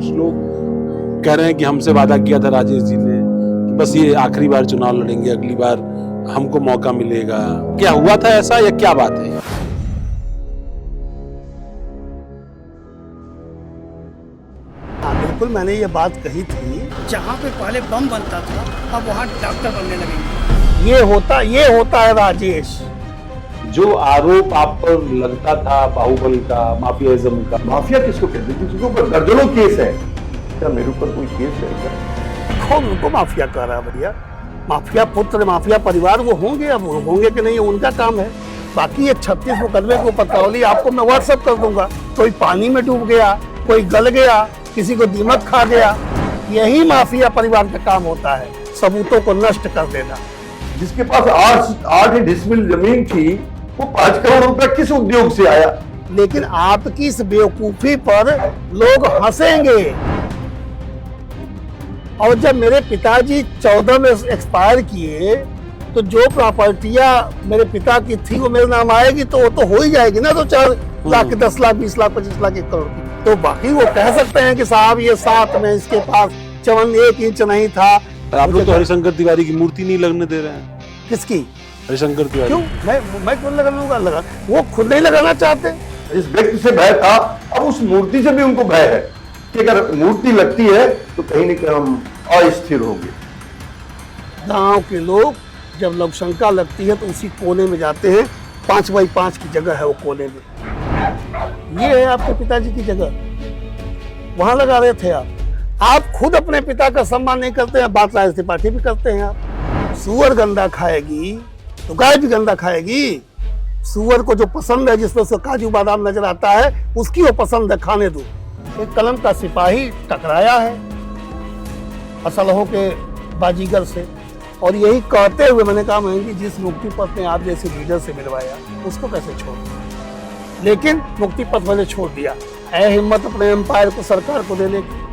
लोग कह रहे हैं कि हमसे वादा किया था राजेश जी ने कि बस ये आखिरी बार चुनाव लड़ेंगे, अगली बार हमको मौका मिलेगा। क्या हुआ था ऐसा या क्या बात है? बिल्कुल, मैंने ये बात कही थी। जहाँ पे पहले बम बनता था अब वहाँ डॉक्टर बनने लगेंगे। ये होता है राजेश। जो आरोप आप पर लगता था बाहुबल का, माफियाइज्म का, माफिया किसको कहते हैं? जिसके ऊपर दर्जनों केस है। क्या मेरे ऊपर कोई केस है क्या? कौन उनको माफिया कह रहा है भैया? माफिया पुत्र, माफिया परिवार वो होंगे, अब वो होंगे कि नहीं उनका काम है। बाकी ये 36 मुकदमे को पत्रावली आपको मैं व्हाट्सएप कर दूंगा। कोई पानी में डूब गया, कोई गल गया, किसी को दीमक खा गया, यही माफिया परिवार का काम होता है, सबूतों को नष्ट कर देना। जिसके पास 8 डिसमिल जमीन थी, वो 5 करोड़ रुपया किस उद्योग से आया? लेकिन आपकी इस बेवकूफी पर लोग हंसेंगे। और जब मेरे पिताजी 14 में एक्सपायर किए तो जो प्रॉपर्टियां मेरे पिता की थी वो मेरे नाम आएगी, तो वो तो हो ही जाएगी ना, तो 4 लाख, 10 लाख, 20 लाख, 25 लाख, 1 करोड़ की। तो बाकी वो कह सकते हैं कि साहब ये साथ में इसके पास चवन 1 इंच नहीं था। आप लोग तो हरिशंकर तिवारी की मूर्ति नहीं लगने दे रहे हैं। किसकी? हरिशंकर तिवारी। क्यों? मैं क्यों लगा? वो खुद नहीं लगाना चाहते। इस व्यक्ति से भय था, अब उस मूर्ति से भी उनको भय है कि अगर मूर्ति लगती है तो कहीं न कहीं हम अस्थिर होंगे। गांव के लोग जब लवशंका लगती है तो उसी कोने में जाते हैं। 5x5 की जगह है वो कोने में। ये है आपके पिताजी की जगह, वहां लगा रहे थे आप खुद अपने पिता का सम्मान नहीं करते हैं, बात राजनीति पार्टी भी करते हैं आप। सुअर गंदा खाएगी तो गाय भी गंदा खाएगी। सुअर को जो पसंद है, जिसमें से काजू बादाम नजर आता है, उसकी वो पसंद है, खाने दो। एक कलम का सिपाही टकराया है असलहों के बाजीगर से, और यही कहते हुए मैंने कहा मैं जिस मुक्ति पथ ने आप जैसे लीडर से मिलवाया उसको कैसे छोड़ दिया। लेकिन मुक्ति पथ मैंने छोड़ दिया। है हिम्मत अपने एम्पायर को सरकार को देने की।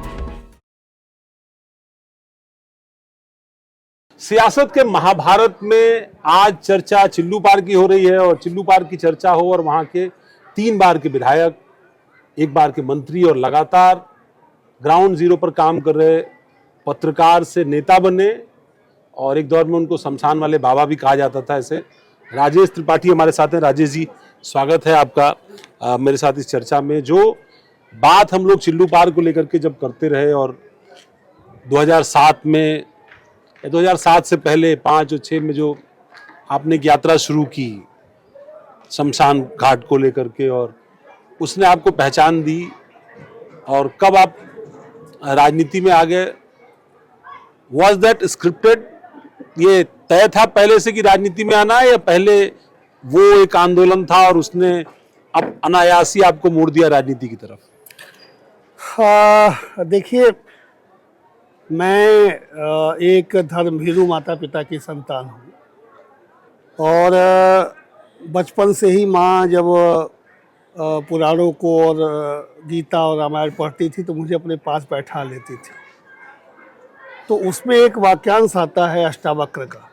सियासत के महाभारत में आज चर्चा चिल्लू पार की हो रही है, और चिल्लू पार की चर्चा हो और वहां के 3 बार के विधायक, 1 बार के मंत्री, और लगातार ग्राउंड जीरो पर काम कर रहे पत्रकार से नेता बने, और एक दौर में उनको शमशान वाले बाबा भी कहा जाता था। ऐसे राजेश त्रिपाठी हमारे साथ हैं। राजेश जी, स्वागत है आपका मेरे साथ इस चर्चा में। जो बात हम लोग चिल्लू पार को लेकर के जब करते रहे, और 2007 में, 2007 से पहले 5 और 6 में जो आपने एक यात्रा शुरू की शमशान घाट को लेकर के, और उसने आपको पहचान दी, और कब आप राजनीति में आ गए, वॉज दैट स्क्रिप्टेड? ये तय था पहले से कि राजनीति में आना है, या पहले वो एक आंदोलन था और उसने अब अनायासी आपको मोड़ दिया राजनीति की तरफ? देखिए, मैं एक धर्मभीरू माता पिता की संतान हूँ, और बचपन से ही माँ जब पुराणों को और गीता और रामायण पढ़ती थी तो मुझे अपने पास बैठा लेती थी। तो उसमें एक वाक्यांश आता है अष्टावक्र का,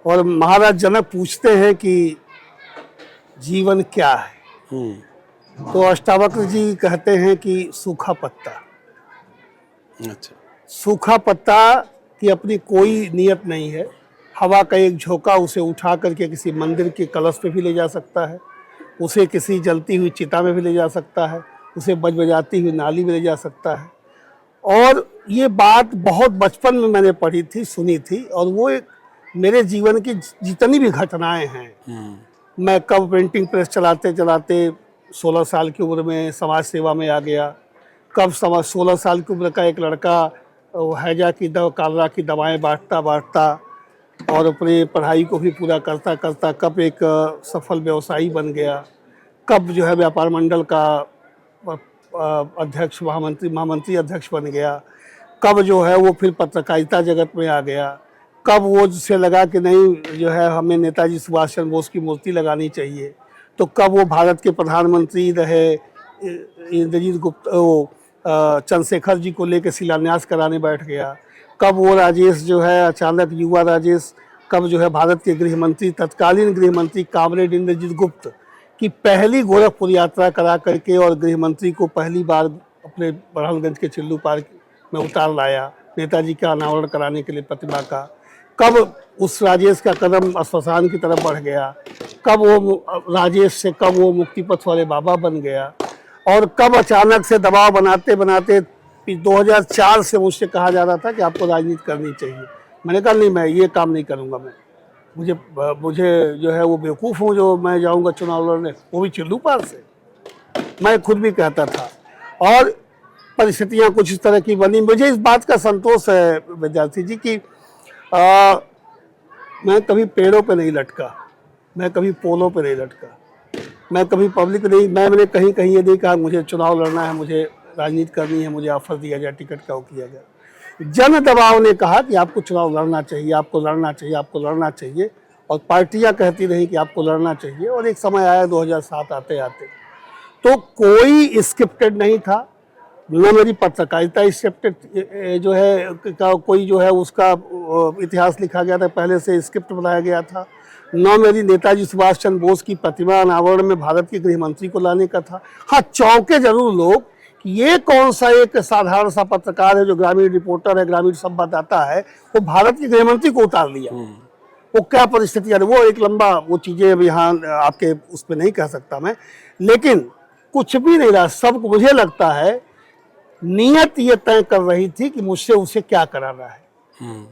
और महाराज जनक पूछते हैं कि जीवन क्या है? तो अष्टावक्र जी कहते हैं कि सूखा पत्ता। अच्छा। सूखा पत्ता की अपनी कोई नियत नहीं है। हवा का एक झोंका उसे उठा करके किसी मंदिर के कलश पे भी ले जा सकता है, उसे किसी जलती हुई चिता में भी ले जा सकता है, उसे बजबजाती हुई नाली में ले जा सकता है। और ये बात बहुत बचपन में मैंने पढ़ी थी, सुनी थी, और वो एक मेरे जीवन की जितनी भी घटनाएं हैं, मैं कब पेंटिंग प्रेस चलाते चलाते 16 साल की उम्र में समाज सेवा में आ गया, कब 16 साल की उम्र का एक लड़का हैजा की कालरा की दवाएं बांटता और अपनी पढ़ाई को भी पूरा करता करता कब एक सफल व्यवसायी बन गया, कब जो है व्यापार मंडल का अध्यक्ष, महामंत्री अध्यक्ष बन गया, कब जो है वो फिर पत्रकारिता जगत में आ गया, कब वो जिससे लगा कि नहीं जो है हमें नेताजी सुभाष चंद्र बोस की मूर्ति लगानी चाहिए, तो कब वो भारत के प्रधानमंत्री रहे इंद्रजीत गुप्ता, वो चंद्रशेखर जी को लेकर शिलान्यास कराने बैठ गया, कब वो राजेश जो है अचानक युवा राजेश, कब जो है भारत के गृह मंत्री, तत्कालीन गृह मंत्री कामरेड इंद्रजीत गुप्त की पहली गोरखपुर यात्रा करा करके और गृह मंत्री को पहली बार अपने बरहानगंज के चिल्लू पार्क में उतार लाया, नेताजी का अनावरण कराने के लिए प्रतिमा का। कब उस राजेश का कदम श्मशान की तरफ बढ़ गया, कब वो राजेश से कब वो मुक्ति पथ वाले बाबा बन गया, और कब अचानक से दबाव बनाते बनाते 2004 से मुझसे कहा जा रहा था कि आपको राजनीति करनी चाहिए। मैंने कहा नहीं, मैं ये काम नहीं करूँगा। मुझे जो है वो बेवकूफ़ हूँ जो मैं जाऊँगा चुनाव लड़ने, वो भी चिल्लू पार से। मैं खुद भी कहता था, और परिस्थितियाँ कुछ इस तरह की बनी। मुझे इस बात का संतोष है विद्यार्थी जी कि मैं कभी पेड़ों पे नहीं लटका, मैं कभी पोलों पे नहीं लटका, मैं कभी पब्लिक नहीं, मैंने कहीं कहीं ये नहीं कहा मुझे चुनाव लड़ना है, मुझे राजनीति करनी है, मुझे ऑफर दिया जाए, टिकट का वो किया गया। जन दबाव ने कहा कि आपको चुनाव लड़ना चाहिए, आपको लड़ना चाहिए, आपको लड़ना चाहिए, और पार्टियां कहती रही कि आपको लड़ना चाहिए। और एक समय आया 2007 आते आते, तो कोई स्क्रिप्टेड नहीं था, न मेरी पत्रकारिता स्क्रिप्टेड जो है का कोई जो है उसका इतिहास लिखा गया था, पहले से स्क्रिप्ट बनाया गया था, न मेरी नेताजी सुभाष चंद्र बोस की प्रतिमा अनावरण में भारत के गृह मंत्री को लाने का था। हाँ, चौंके जरूर लोग कि ये कौन सा एक साधारण सा पत्रकार है जो ग्रामीण रिपोर्टर है, ग्रामीण संवाददाता है, वो भारत के गृह मंत्री को उतार लिया। वो क्या परिस्थितियाँ, वो एक लंबा वो चीज़ें अब यहाँ आपके उस पर नहीं कह सकता मैं, लेकिन कुछ भी नहीं रहा। सब मुझे लगता है नियत ये तय कर रही थी कि मुझसे उसे क्या कराना है,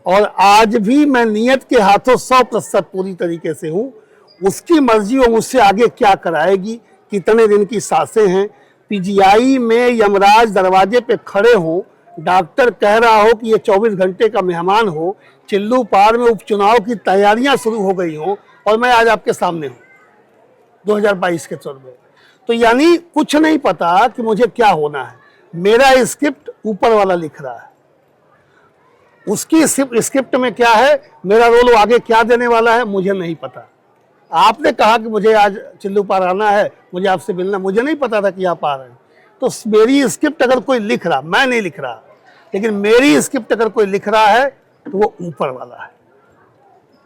और आज भी मैं नियत के हाथों 100% पूरी तरीके से हूँ। उसकी मर्जी वो मुझसे आगे क्या कराएगी, कितने दिन की सांसें हैं, पीजीआई में यमराज दरवाजे पे खड़े हो, डॉक्टर कह रहा हो कि ये 24 घंटे का मेहमान हो, चिल्लू पार में उपचुनाव की तैयारियां शुरू हो गई हो, और मैं आज आपके सामने हूँ 2022 के चुनाव में। तो यानी कुछ नहीं पता कि मुझे क्या होना है। मेरा स्क्रिप्ट ऊपर वाला लिख रहा है, उसकी स्क्रिप्ट में क्या है, मेरा रोल वो आगे क्या देने वाला है, मुझे नहीं पता। आपने कहा कि मुझे आज चिल्लू पार आना है, मुझे आपसे मिलना, मुझे नहीं पता था कि आप आ रहे हैं। तो मेरी स्क्रिप्ट अगर कोई लिख रहा, मैं नहीं लिख रहा, लेकिन मेरी स्क्रिप्ट अगर कोई लिख रहा है तो वो ऊपर वाला है,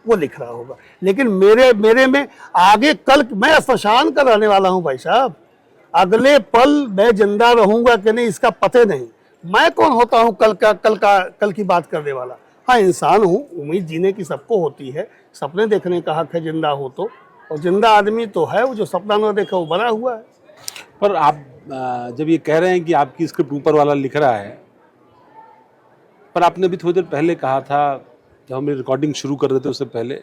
वो लिख रहा होगा। लेकिन मेरे में आगे कल मैं श्मशान का रहने वाला हूँ भाई साहब, अगले पल मैं जिंदा रहूंगा कि नहीं इसका पते नहीं। मैं कौन होता हूँ कल की बात करने वाला। हाँ, इंसान हूँ, उम्मीद जीने की सबको होती है, सपने देखने का हक है जिंदा हो तो, और जिंदा आदमी तो है वो जो सपना न देखे वो बना हुआ है। पर आप जब ये कह रहे हैं कि आपकी स्क्रिप्ट ऊपर वाला लिख रहा है, पर आपने भी थोड़ी देर पहले कहा था, जब हम रिकॉर्डिंग शुरू कर रहे थे उससे पहले,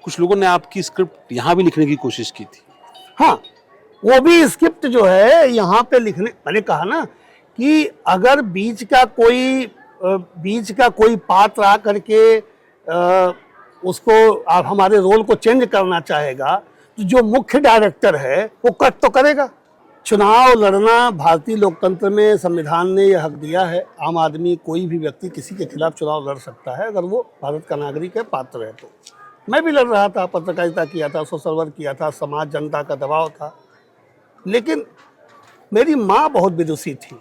कुछ लोगों ने आपकी स्क्रिप्ट यहाँ भी लिखने की कोशिश की थी। हाँ, वो भी स्क्रिप्ट जो है यहाँ पे लिखने, मैंने कहा ना कि अगर बीच का कोई पात्र आ करके उसको आप हमारे रोल को चेंज करना चाहेगा, तो जो मुख्य डायरेक्टर है वो कट तो करेगा। चुनाव लड़ना भारतीय लोकतंत्र में संविधान ने यह हक दिया है, आम आदमी कोई भी व्यक्ति किसी के खिलाफ चुनाव लड़ सकता है अगर वो भारत का नागरिक है, पात्र है। तो मैं भी लड़ रहा था, पत्रकारिता किया था, सोशल वर्क किया था, समाज जनता का दबाव था। लेकिन मेरी माँ बहुत विदुषी थी,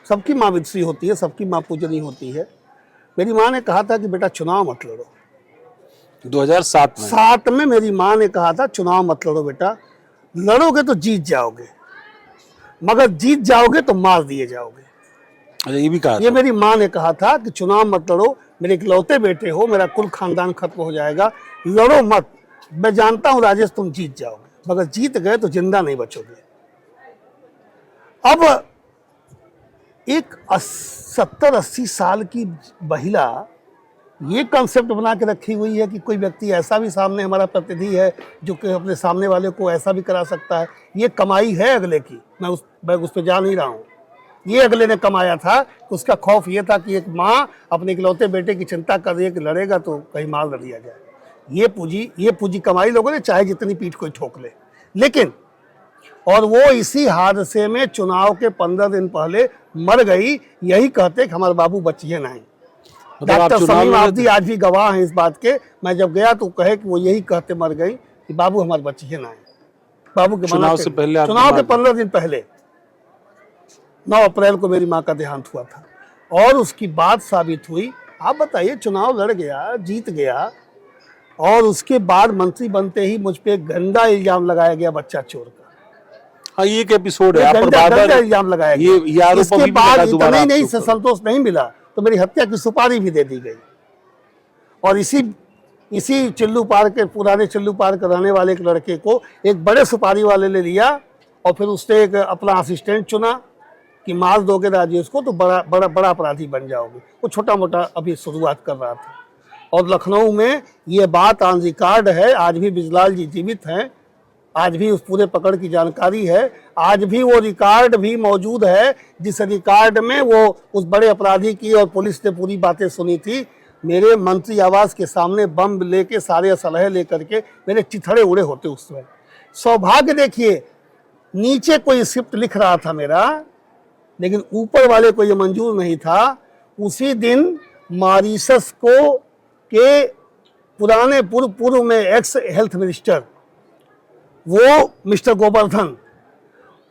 सबकी माँ विदुषी होती है, सबकी माँ पूजनी होती है। मेरी माँ ने कहा था कि बेटा चुनाव मत लड़ो। 2007 में मेरी माँ ने कहा था चुनाव मत लड़ो बेटा, लड़ोगे तो जीत जाओगे, मगर जीत जाओगे तो मार दिए जाओगे। अच्छा, ये भी कहा, ये मेरी माँ ने कहा था कि चुनाव मत लड़ो, मेरे इकलौते बेटे हो, मेरा कुल खानदान खत्म हो जाएगा, लड़ो मत। मैं जानता हूँ राजेश तुम जीत जाओगे, मगर जीत गए तो जिंदा नहीं बचोगे। अब एक 70-80 साल की महिला ये कॉन्सेप्ट बना के रखी हुई है कि कोई व्यक्ति ऐसा भी सामने हमारा प्रतिनिधि है जो कि अपने सामने वाले को ऐसा भी करा सकता है। ये कमाई है अगले की, मैं उस पर जा नहीं रहा हूँ। ये अगले ने कमाया था, उसका खौफ ये था कि एक माँ अपने इकलौते बेटे की चिंता कर रही है कि लड़ेगा तो कहीं मार न दिया जाए। ये पूंजी कमाई लोगों ने, चाहे जितनी पीठ कोई ठोक ले। लेकिन और वो इसी हादसे में चुनाव के 15 दिन पहले मर गई, यही कहते कि हमारे बाबू बचिए नहीं। डॉक्टर समीम आब्दी आज भी गवाह हैं इस बात के। मैं जब गया तो कहे कि वो यही कहते मर गई कि बाबू हमारे बचिए नहीं। बाबू के चुनाव से पहले, चुनाव के 15 दिन पहले 9 अप्रैल को मेरी माँ का देहांत हुआ था, और उसकी बात साबित हुई। आप बताइए, चुनाव लड़ गया, जीत गया, और उसके बाद मंत्री बनते ही मुझ पे गंदा इल्जाम लगाया गया बच्चा चोर का। हाँ, ये एक एपिसोड है ये आप पर गंदा बार-बार इल्जाम लगाया गया। ये आरोप इसके अभी भी बाद लगा दोबारा इतना ही नहीं आपके से ऊपर। संतोष नहीं मिला तो मेरी हत्या की सुपारी भी दे दी गई। और इसी चिल्लू पार्क के पुराने चिल्लू पार्क रहने वाले एक लड़के को एक बड़े सुपारी वाले ने लिया और फिर उसने एक अपना असिस्टेंट चुना कि मार दोगे राजेश को तो बड़ा बड़ा बड़ा अपराधी बन जाओगे। वो छोटा मोटा अभी शुरुआत कर रहा था। और लखनऊ में ये बात ऑन रिकॉर्ड है, आज भी बिजलाल जी जीवित हैं, आज भी उस पूरे पकड़ की जानकारी है, आज भी वो रिकॉर्ड भी मौजूद है जिस रिकॉर्ड में वो उस बड़े अपराधी की और पुलिस ने पूरी बातें सुनी थी। मेरे मंत्री आवास के सामने बम लेके सारे असलहे लेकर के मेरे चिथड़े उड़े होते उस समय। सौभाग्य देखिए, नीचे कोई स्क्रिप्ट लिख रहा था मेरा, लेकिन ऊपर वाले को ये मंजूर नहीं था। उसी दिन मॉरिशस को के पुराने पूर्व में एक्स हेल्थ मिनिस्टर वो मिस्टर गोवर्धन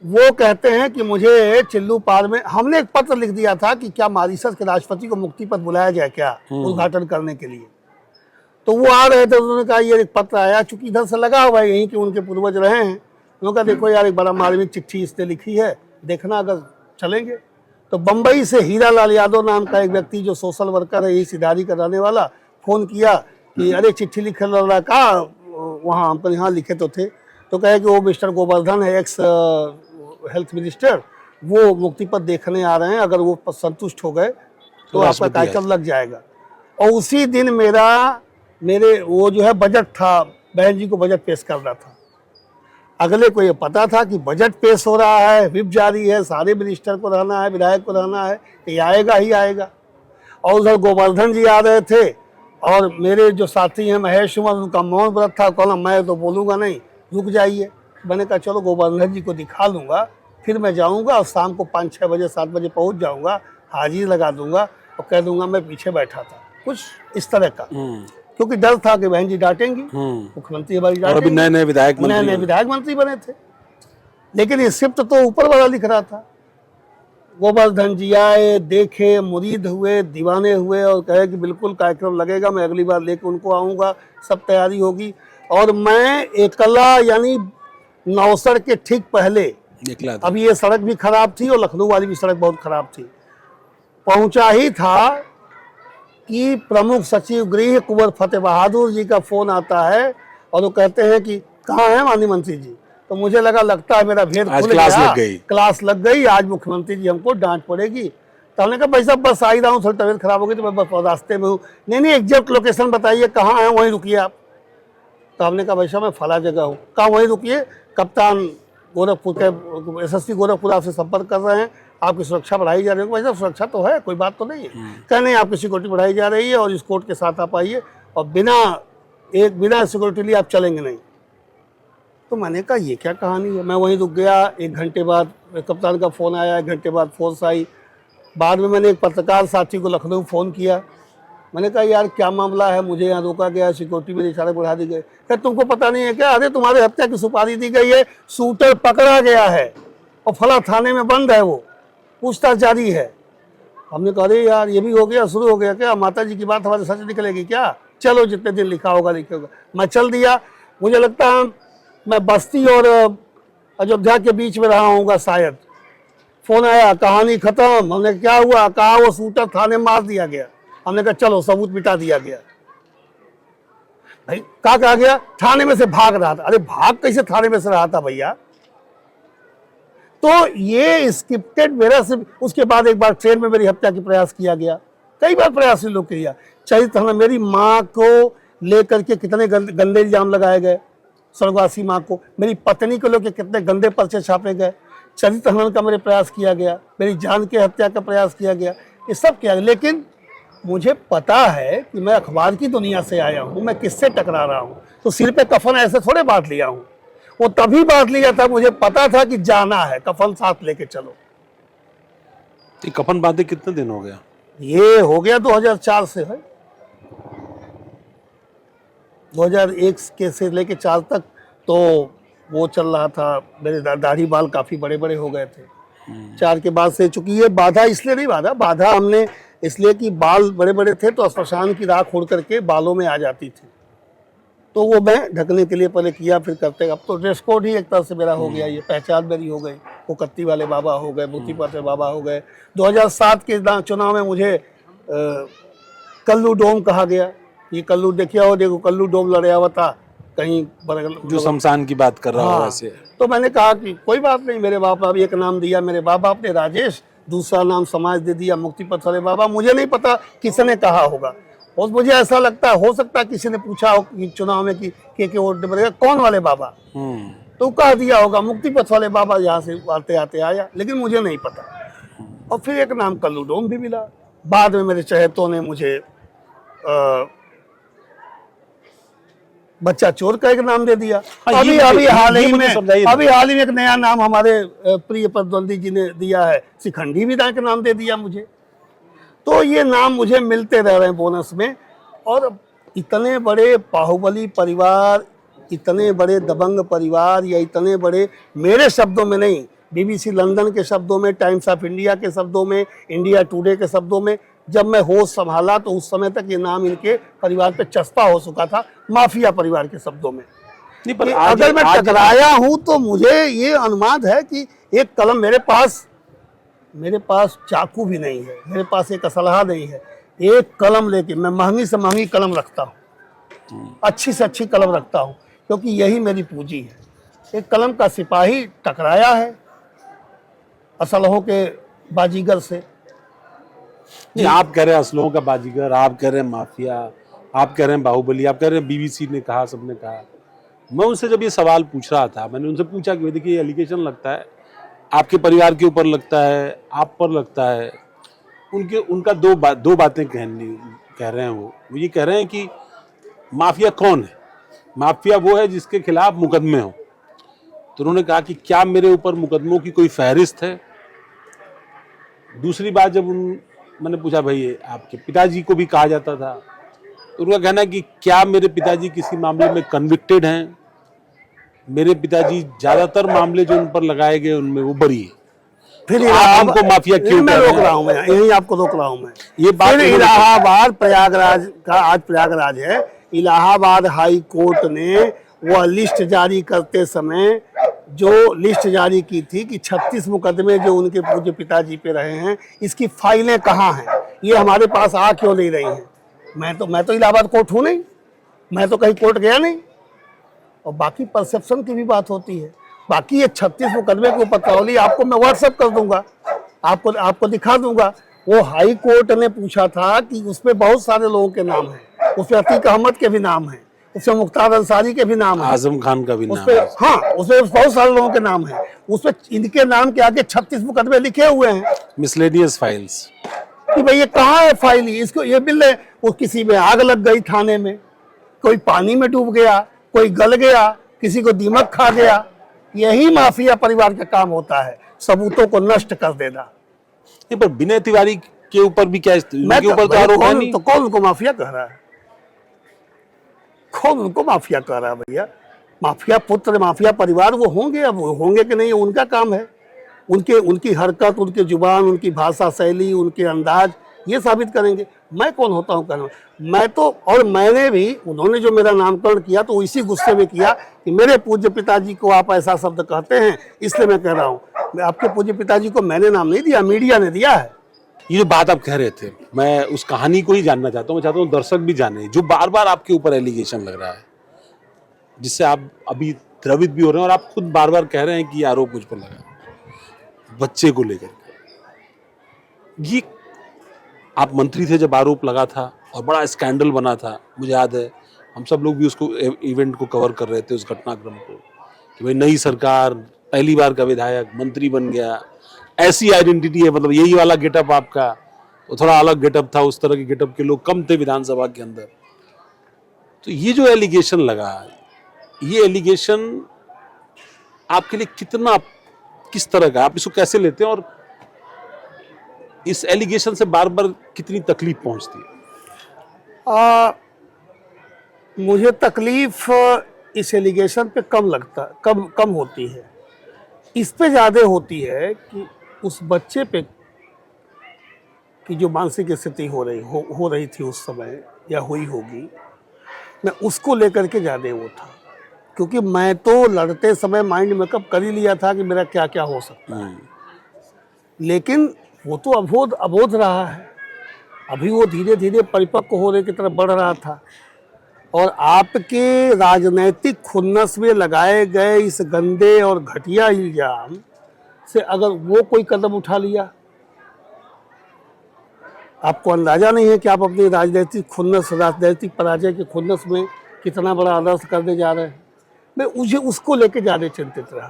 वो कहते हैं कि मुझे चिल्लू पार्क में हमने एक पत्र लिख दिया था कि क्या मॉरिशस के राष्ट्रपति को मुक्ति पर बुलाया जाए क्या उद्घाटन करने के लिए। तो वो आ रहे थे, उन्होंने कहा ये एक पत्र आया, चूंकि इधर से लगा हुआ है यहीं के उनके पूर्वज रहे हैं। उन्होंने कहा देखो यार एक बड़ा मार्मिक चिट्ठी इसने लिखी है, देखना अगर चलेंगे। तो बम्बई से हीरा लाल यादव नाम का एक व्यक्ति जो सोशल वर्कर है, यही सिधारी कराने वाला, फोन किया कि अरे चिट्ठी लिख रहा का वहाँ हम यहाँ लिखे तो थे। तो कहे कि वो मिस्टर गोवर्धन है एक्स हेल्थ मिनिस्टर, वो मुक्ति पद देखने आ रहे हैं, अगर वो संतुष्ट हो गए तो आपका कार्यक्रम लग जाएगा। और उसी दिन मेरे वो जो है बजट था, बहन जी को बजट पेश करना था। अगले को ये पता था कि बजट पेश हो रहा है, व्हिप जारी है, सारे मिनिस्टर को रहना है, विधायक को रहना है, ये आएगा ही आएगा। और उधर गोवर्धन जी आ रहे थे और मेरे जो साथी हैं महेश कुमार, उनका मौन व्रत था, कहना मैं तो बोलूँगा नहीं, रुक जाइए। मैंने कहा चलो गोवर्धन जी को दिखा लूँगा, फिर मैं जाऊँगा और शाम को 5-6 बजे 7 बजे पहुँच जाऊँगा, हाजिर लगा दूँगा और कह दूँगा मैं पीछे बैठा था, कुछ इस तरह का। क्योंकि डर था कि बहन जी डांटेंगी, मुख्यमंत्री हमारी और अभी नए नए विधायक मंत्री बने थे। लेकिन ये स्क्रिप्ट तो ऊपर वाला लिख रहा था। गोवर्धन जी आए, देखे, मुरीद हुए, दीवाने हुए और कहे कि बिल्कुल कार्यक्रम लगेगा, मैं अगली बार लेके उनको आऊँगा, सब तैयारी होगी। और मैं एकला यानी नौसर के ठीक पहले, अभी ये सड़क भी खराब थी और लखनऊ वाली भी सड़क बहुत खराब थी, पहुंचा ही था कि प्रमुख सचिव गृह कुंवर फतेह बहादुर जी का फोन आता है और वो कहते हैं कि कहाँ हैं माननीय मंत्री जी। तो मुझे लगता है मेरा भेद खुल गया, क्लास लग गई, आज मुख्यमंत्री जी हमको डांट पड़ेगी। तो हमने कहा भाई साहब बस आ ही रहा हूँ, थोड़ी तबीयत खराब हो गई तो मैं बस रास्ते में हूँ। नहीं एग्जैक्ट लोकेशन बताइए कहाँ है, वहीं रुकिए आप। तो हमने कहा भाई साहब मैं फला जगह हूँ। कहा वहीं रुकिए, कप्तान गोरखपुर के SSP गोरखपुर आपसे संपर्क कर रहे हैं, आपकी सुरक्षा बढ़ाई जा रही है। भाई साहब सुरक्षा तो है, कोई बात तो नहीं है। कह नहीं आपकी सिक्योरिटी बढ़ाई जा रही है और इस कोर्ट के साथ आप आइए और बिना सिक्योरिटी लिए आप चलेंगे नहीं। तो मैंने कहा ये क्या कहानी है। मैं वहीं रुक गया। 1 घंटे बाद कप्तान का फ़ोन आया, 1 घंटे बाद फोर्स आई। बाद में मैंने एक पत्रकार साथी को लखनऊ फ़ोन किया, मैंने कहा यार क्या मामला है, मुझे यहाँ रोका गया, सिक्योरिटी मेरे इशारे बढ़ा दी गए। क्या तुमको पता नहीं है क्या? अरे तुम्हारे हत्या की सुपारी दी गई है, शूटर पकड़ा गया है और फला थाने में बंद है, वो पूछताछ जारी है। हमने कहा अरे यार ये भी हो गया, शुरू हो गया क्या? माता जी की बात हमारे सच निकलेगी क्या? चलो जितने दिन लिखा होगा लिखेगा। मैं चल दिया। मुझे लगता है मैं बस्ती और अयोध्या के बीच में रहा हूँगा शायद। फोन आया, कहानी खत्म। हमने क्या हुआ? कहा वो शूटर थाने मार दिया गया। हमने कहा चलो सबूत मिटा दिया गया। भाई कहा गया? थाने में से भाग रहा था। अरे भाग कैसे थाने में से रहा था भैया? तो ये स्क्रिप्टेड मेरा सिर्फ। उसके बाद एक बार ट्रेन में मेरी हत्या की प्रयास किया गया, कई बार प्रयास लोग किया। चरित्र हनन, मेरी माँ को लेकर के कितने गंदे इल्जाम लगाए गए, स्वर्गवासी माँ को। मेरी पत्नी को लेकर कितने गंदे पर्चे छापे गए। चरित्र हनन का मेरे प्रयास किया गया, मेरी जान की हत्या का प्रयास किया गया, ये सब किया गया। लेकिन मुझे पता है कि मैं अखबार की दुनिया से आया हूँ, मैं किससे टकरा रहा हूँ। तो सिर पे कफन ऐसे थोड़े बांट लिया हूँ, वो तभी बांट लिया था मुझे पता था कि जाना है, कफन साथ लेके चलो। ये कफन बांधे कितने दिन हो गया? ये हो गया 2004 से है, 2001 के से लेके 4 तक तो वो चल रहा था। मेरे दाढ़ी बाल काफ़ी बड़े बड़े हो गए थे। 4 के बाद से, चूंकि ये बाधा इसलिए नहीं बाधा हमने इसलिए कि बाल बड़े बड़े थे तो स्मशान की राख उड़ करके बालों में आ जाती थी। तो वो मैं ढकने के लिए पहले किया, फिर करते अब तो ड्रेस कोड ही एक तरह से मेरा हो गया, ये पहचान मेरी हो गई। वो कत्ती वाले बाबा हो गए, मोती पत्र बाबा हो गए। 2007 के चुनाव में मुझे कल्लू डोम कहा गया। ये कल्लू देखिए, हो देखो कल्लू डोम लड़या हुआ था कहीं जो शमशान की बात कर रहा हूँ वैसे। तो मैंने कहा कि कोई बात नहीं, मेरे बाप बाप एक नाम दिया मेरे बाप बाप ने राजेश, दूसरा नाम समाज दे दिया मुक्ति पथ वाले बाबा। मुझे नहीं पता किसने कहा होगा, और मुझे ऐसा लगता है हो सकता है किसी ने पूछा हो कि चुनाव में कि के वोट बनेगा कौन वाले बाबा, तो कह दिया होगा मुक्ति पथ वाले बाबा, यहाँ से आते आते आया, लेकिन मुझे नहीं पता। और फिर एक नाम कल्लू डोम भी मिला। बाद में मेरे चहेतों ने मुझे बच्चा चोर का एक नाम दे दिया। अभी हाल ही में एक नया नाम हमारे प्रिय प्रतिद्वंदी जी ने दिया है, शिखंडी विदा का नाम दे दिया मुझे। तो ये नाम मुझे मिलते रह रहे हैं बोनस में। और इतने बड़े बाहुबली परिवार, इतने बड़े दबंग परिवार, या इतने बड़े, मेरे शब्दों में नहीं, BBC लंदन के शब्दों में, टाइम्स ऑफ इंडिया के शब्दों में, इंडिया टुडे के शब्दों में, जब मैं होश संभाला तो उस समय तक ये नाम इनके परिवार पे चस्पा हो चुका था, माफिया परिवार के शब्दों में। नहीं, पर अगर मैं टकराया हूं तो मुझे ये अनुमान है कि एक कलम मेरे पास चाकू भी नहीं है, मेरे पास एक असलहा नहीं है, एक कलम लेके मैं महंगी से महंगी कलम रखता हूँ, अच्छी से अच्छी कलम रखता हूँ, क्योंकि यही मेरी पूंजी है। एक कलम का सिपाही टकराया है असलहों के बाजीगर से। नहीं, आप कह रहे हैं असलों का बाजीगर, आप कह रहे हैं माफिया, आप कह रहे हैं बाहुबली, आप कह रहे हैं BBC ने कहा, सबने कहा। मैं उनसे जब ये सवाल पूछ रहा था, मैंने उनसे पूछा कि देखिए ये एलिगेशन लगता है, आपके परिवार के ऊपर लगता है, आप पर लगता है। उनका दो बातें कह रहे हैं। वो ये कह रहे हैं कि माफिया कौन है? माफिया वो है जिसके खिलाफ मुकदमे हो। तो उन्होंने कहा कि क्या मेरे ऊपर मुकदमों की कोई फहरिस्त है? दूसरी बात, जब मैंने पूछा भाई आपके पिताजी को भी कहा जाता था, तो उनका कहना है कि क्या मेरे पिताजी किसी मामले में कन्विक्टेड हैं? मेरे पिताजी ज्यादातर मामले जो उन पर लगाए गए उनमें वो बरी है। फिर तो आप हमको माफिया क्यों मैं रोक रहा हूँ, मैं यही आपको रोक रहा हूँ। मैं ये बात इलाहाबाद प्रयागराज का, आज प्रयागराज है, इलाहाबाद हाई कोर्ट ने वह लिस्ट जारी करते समय जो लिस्ट जारी की थी कि 36 मुकदमे जो उनके पूज्य पिताजी पे रहे हैं, इसकी फाइलें कहाँ हैं, ये हमारे पास आ क्यों नहीं रही हैं? मैं तो इलाहाबाद कोर्ट हूँ नहीं, मैं तो कहीं कोर्ट गया नहीं। और बाकी परसेप्शन की भी बात होती है। बाकी ये 36 मुकदमे के ऊपर पत्रावली आपको मैं व्हाट्सएप कर दूंगा, आपको दिखा दूंगा। वो हाई कोर्ट ने पूछा था कि उसमें बहुत सारे लोगों के नाम हैं, उसमें अतीक अहमद के भी नाम हैं, उसमें मुख्तार अंसारी के भी नाम है, आजम खान का भी नाम है। हाँ, उसमें बहुत सारे लोगों के नाम हैं। उसमें इनके नाम के आगे 36 मुकदमे लिखे हुए हैं, मिसलेनियस फाइल्स, कि भाई ये कहाँ है फाइल, इसको ये मिल रहे। वो किसी में आग लग गई थाने में, कोई पानी में डूब गया, कोई गल गया, किसी को दीमक खा गया। यही माफिया परिवार का काम होता है, सबूतों को नष्ट कर देना। पर विनय तिवारी के ऊपर भी क्या उनके ऊपर तो आरोप है नहीं? तो कौन उनको माफिया कह रहा है? कौन उनको माफिया कह रहा है भैया? माफिया पुत्र, माफिया परिवार वो होंगे, अब वो होंगे कि नहीं उनका काम है। उनकी हरकत, उनकी जुबान, उनकी भाषा शैली, उनके अंदाज ये साबित करेंगे। मैं कौन होता हूँ कहना? मैं तो, और मैंने भी, उन्होंने जो मेरा नामकरण किया तो इसी गुस्से में किया कि मेरे पूज्य पिताजी को आप ऐसा शब्द कहते हैं, इसलिए मैं कह रहा हूँ। मैं आपके पूज्य पिताजी को मैंने नाम नहीं दिया, मीडिया ने दिया है। ये जो बात आप कह रहे थे, मैं उस कहानी को ही जानना चाहता हूँ। मैं चाहता हूँ दर्शक भी जाने, जो बार बार आपके ऊपर एलिगेशन लग रहा है, जिससे आप अभी द्रवित भी हो रहे हैं, और आप खुद बार बार कह रहे हैं कि आरोप मुझ पर लगा बच्चे को लेकर। ये आप मंत्री थे जब आरोप लगा था और बड़ा स्कैंडल बना था, मुझे याद है हम सब लोग भी उसको इवेंट को कवर कर रहे थे, उस घटनाक्रम को, कि भाई नई सरकार, पहली बार का विधायक मंत्री बन गया, ऐसी आइडेंटिटी है, मतलब यही वाला गेटअप आपका। वो थोड़ा अलग गेटअप था, उस तरह के गेटअप के लोग कम थे विधानसभा के अंदर। तो ये जो एलिगेशन लगा, ये एलिगेशन आपके लिए कितना, किस तरह का, आप इसको कैसे लेते हैं, और इस एलिगेशन से बार बार कितनी तकलीफ पहुंचती है? मुझे तकलीफ इस एलिगेशन पे कम होती है। इस पे ज़्यादा होती है कि उस बच्चे पे की जो मानसिक स्थिति हो रही थी उस समय, या हुई होगी, मैं उसको लेकर के ज़्यादा वो था, क्योंकि मैं तो लड़ते समय माइंड मेकअप कर ही लिया था कि मेरा क्या क्या हो सकता है, लेकिन वो तो अबोध अबोध रहा है। अभी वो धीरे धीरे परिपक्व होने की तरफ बढ़ रहा था, और आपके राजनैतिक खुन्नस में लगाए गए इस गंदे और घटिया इल्जाम से अगर वो कोई कदम उठा लिया, आपको अंदाजा नहीं है कि आप अपनी राजनीतिक खुन्नस, राजनीतिक पराजय के खुन्नस में कितना बड़ा अनर्थ करने जा रहे हैं। मैं मुझे उसको लेके ज्यादा चिंतित रहा।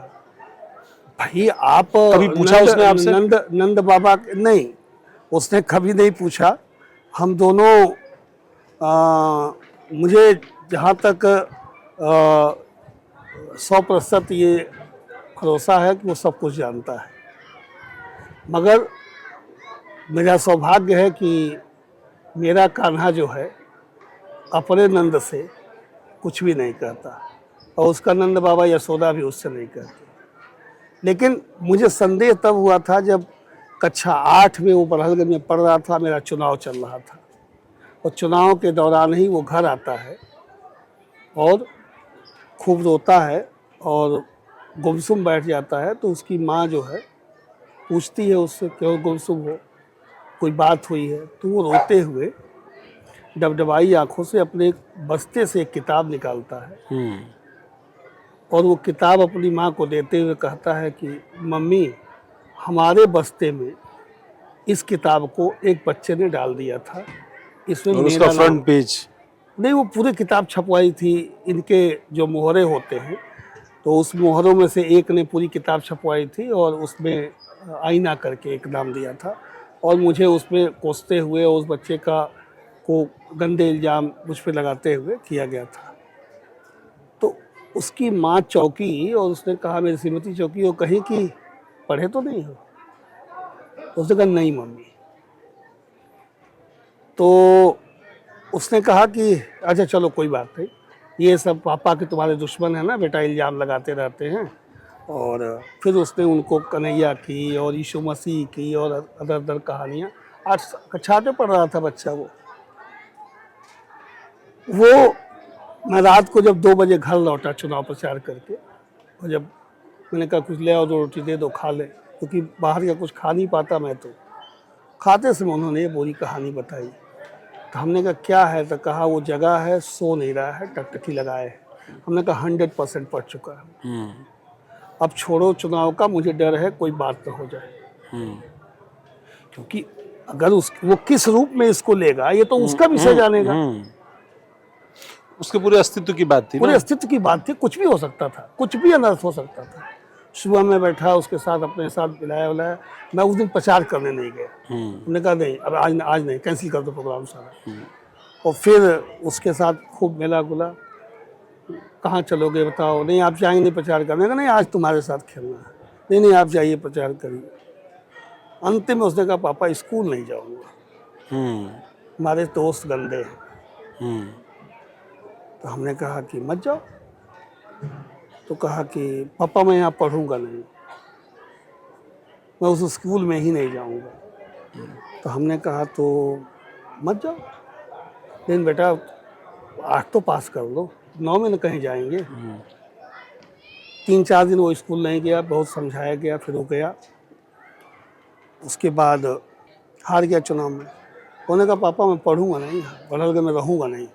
भाई आप कभी पूछा उसने आपसे? नंद बाबा नहीं, उसने कभी नहीं पूछा। हम दोनों मुझे जहाँ तक 100% ये भरोसा है कि वो सब कुछ जानता है, मगर मेरा सौभाग्य है कि मेरा कान्हा जो है अपने नंद से कुछ भी नहीं कहता, और उसका नंद बाबा यशोदा भी उससे नहीं कहती। लेकिन मुझे संदेह तब हुआ था जब कक्षा 8 में वो बड़हलगंज में पढ़ रहा था, मेरा चुनाव चल रहा था, और चुनाव के दौरान ही वो घर आता है और खूब रोता है और गुमसुम बैठ जाता है। तो उसकी माँ जो है पूछती है उससे, क्यों गुमसुम हो, कोई बात हुई है? तो वो रोते हुए डबडबाई आंखों से अपने बस्ते से एक किताब निकालता है, और वो किताब अपनी माँ को देते हुए कहता है कि मम्मी, हमारे बस्ते में इस किताब को एक बच्चे ने डाल दिया था, इसमें और मेरा उसका फ्रंट पेज नहीं, वो पूरी किताब छपवाई थी। इनके जो मोहरे होते हैं, तो उस मोहरों में से एक ने पूरी किताब छपवाई थी, और उसमें आईना करके एक नाम दिया था, और मुझे उसमें कोसते हुए उस बच्चे का को गंदे इल्ज़ाम मुझ पर लगाते हुए किया गया था। तो उसकी माँ चौंकी और उसने कहा, मेरी श्रीमती चौंकी, वो कहीं कि पढ़े तो नहीं हो? तो उसने कहा नहीं मम्मी। तो उसने कहा कि अच्छा चलो कोई बात नहीं, ये सब पापा के तुम्हारे दुश्मन है ना बेटा, इल्ज़ाम लगाते रहते हैं। और फिर उसने उनको कन्हैया की और यीशु मसीह की और अदर अदर कहानियाँ, 8 कक्षा में पढ़ रहा था बच्चा वो मैं रात को जब 2 बजे घर लौटा चुनाव प्रचार करके, और जब मैंने कहा कुछ ले आओ, 2 रोटी दे दो, खा ले, क्योंकि बाहर का कुछ खा नहीं पाता मैं। तो खाते समय उन्होंने ये पूरी कहानी बताई। तो हमने कहा क्या है? तो कहा वो जगह है, सो नहीं रहा है, टकटकी लगाए है। हमने कहा 100% पढ़ चुका है, अब छोड़ो चुनाव का, मुझे डर है कोई बात ना हो जाए, क्योंकि अगर वो किस रूप में इसको लेगा ये तो उसका विषय जानेगा। उसके पूरे अस्तित्व की बात थी, पूरे अस्तित्व की बात थी, कुछ भी हो सकता था, कुछ भी अनर्थ हो सकता था। सुबह में बैठा उसके साथ, अपने साथ मिलाया उलाया। मैं उस दिन प्रचार करने नहीं गया, हमने कहा नहीं, अब आज नहीं, कैंसिल कर दो प्रोग्राम सारा। और फिर उसके साथ खूब मिला गुला, कहाँ चलोगे बताओ? नहीं आप जाएंगे नहीं प्रचार करने का? नहीं आज तुम्हारे साथ खेलना है। नहीं नहीं आप जाइए प्रचार करिए। अंतिम में उसने कहा पापा स्कूल नहीं जाऊँगा, हमारे दोस्त गंदे हैं। तो हमने कहा कि मत जाओ। तो कहा कि पापा मैं यहाँ पढ़ूंगा नहीं, मैं उस स्कूल में ही नहीं जाऊंगा। तो हमने कहा तो मत जाओ, लेकिन बेटा 8 तो पास कर लो, 9 में न कहीं जाएंगे। 3-4 दिन वो स्कूल नहीं गया, बहुत समझाया गया, फिर वो गया। उसके बाद हार गया चुनाव में। उन्होंने कहा पापा मैं पढ़ूंगा नहीं, बड़हलगंज में रहूंगा नहीं।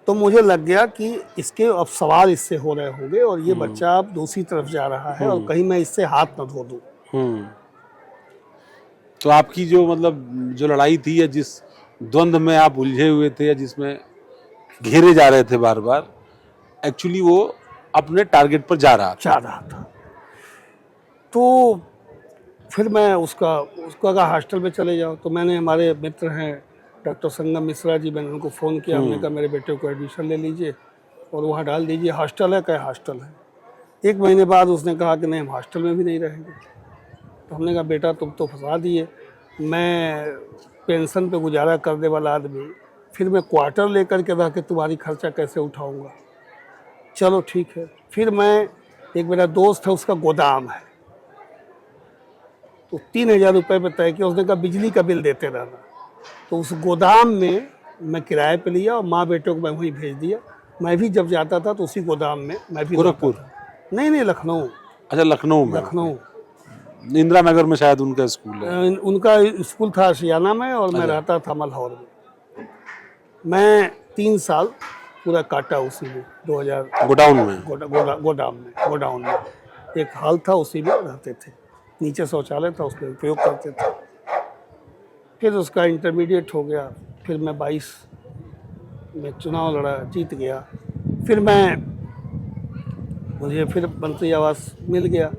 तो मुझे लग गया कि इसके अब सवाल इससे हो रहे होंगे, और ये बच्चा अब दूसरी तरफ जा रहा है, और कहीं मैं इससे हाथ न धो दूं। तो आपकी जो मतलब जो लड़ाई थी, या जिस द्वंद्व में आप उलझे हुए थे, या जिसमें घेरे जा रहे थे बार बार, एक्चुअली वो अपने टारगेट पर जा रहा था। तो फिर मैं उसका कहा हॉस्टल में चले जाओ। तो मैंने, हमारे मित्र हैं डॉक्टर संगम मिश्रा जी, मैंने उनको फ़ोन किया। हमने कहा मेरे बेटे को एडमिशन ले लीजिए और वहाँ डाल दीजिए। हॉस्टल है? क्या हॉस्टल है? 1 महीने बाद उसने कहा कि नहीं हम हॉस्टल में भी नहीं रहेंगे। तो हमने कहा बेटा तुम तो फंसा दिए, मैं पेंशन पे गुजारा करने वाला आदमी, फिर मैं क्वार्टर लेकर के रह के तुम्हारी खर्चा कैसे उठाऊँगा? चलो ठीक है। फिर मैं, एक मेरा दोस्त है उसका गोदाम है, तो 3000 रुपये पे तय किया। उसने कहा बिजली का बिल देते रहना। तो उस गोदाम में मैं किराए पे लिया और माँ बेटे को मैं वहीं भेज दिया। मैं भी जब जाता था तो उसी गोदाम में मैं भी गोरखपुर? रहता था। नहीं, लखनऊ। अच्छा, लखनऊ में। लखनऊ इंदिरा नगर में शायद उनका स्कूल है। उनका स्कूल था आशियाना में और मैं रहता था मल्हौर में। मैं 3 साल पूरा काटा उसी में। 2000 गोडाउन में? गोडाउन में एक हॉल था, उसी में रहते थे। नीचे शौचालय था, उसमें उपयोग करते थे। फिर उसका इंटरमीडिएट हो गया। फिर मैं 22 में चुनाव लड़ा, जीत गया। फिर मुझे फिर मंत्री आवास मिल गया।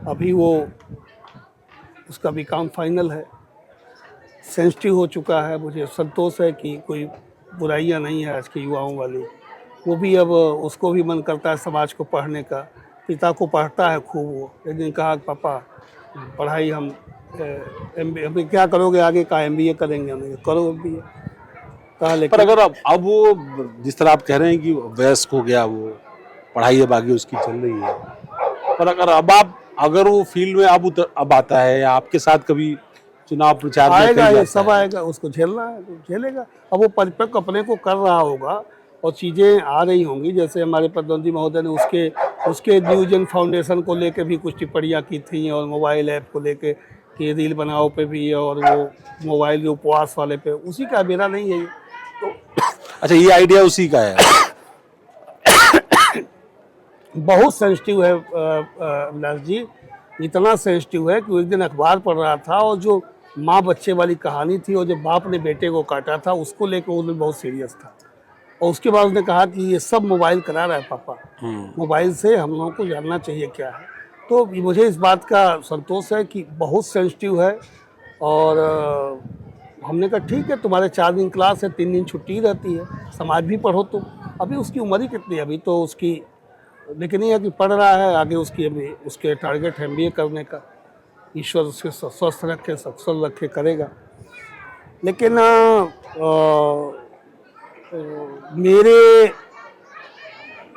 अभी वो उसका भी काम फाइनल है, सेंसिटिव हो चुका है। मुझे संतोष है कि कोई बुराइयां नहीं है आज के युवाओं वाली। वो भी अब उसको भी मन करता है समाज को पढ़ने का। पिता को पढ़ता है खूब वो। एक दिन कहा पापा पढ़ाई हम MBA क्या करोगे आगे? का MBA करेंगे। हमने करो MBA। कहा पर लेकिन अगर अब वो जिस तरह आप कह रहे हैं कि वयस्क हो गया, वो पढ़ाई अब आगे उसकी चल रही है, पर अगर वो फील्ड में अब आता है या आपके साथ कभी चुनाव प्रचार में आएगा, कहीं ये जाता सब है, आएगा, उसको झेलना है तो झेलेगा। अब वो परिपक्व अपने को कर रहा होगा और चीज़ें आ रही होंगी। जैसे हमारे प्रधानमंत्री महोदय ने उसके न्यूजन फाउंडेशन को लेके भी कुछ टिप्पणियाँ की थी और मोबाइल ऐप को लेके कि रील बनाओ पे भी और वो मोबाइल उपवास वाले पे, उसी का मेरा नहीं है ये। तो अच्छा, ये आइडिया उसी का है? बहुत सेंसिटिव है अविनाश जी, इतना सेंसिटिव है कि एक दिन अखबार पढ़ रहा था और जो माँ बच्चे वाली कहानी थी और जो बाप ने बेटे को काटा था उसको लेकर वो बहुत सीरियस था। और उसके बाद उसने कहा कि ये सब मोबाइल करा रहा है पापा, मोबाइल से हम लोगों को जानना चाहिए क्या है। तो मुझे इस बात का संतोष है कि बहुत सेंसिटिव है। और हमने कहा ठीक है, तुम्हारे 4 दिन क्लास है, 3 दिन छुट्टी रहती है, समाज भी पढ़ो तुम। अभी उसकी उम्र ही कितनी है? अभी तो उसकी, लेकिन ये है कि पढ़ रहा है, आगे उसके टारगेट है MBA करने का। ईश्वर उसके स्वस्थ रखे, सकुशल रखे, करेगा। लेकिन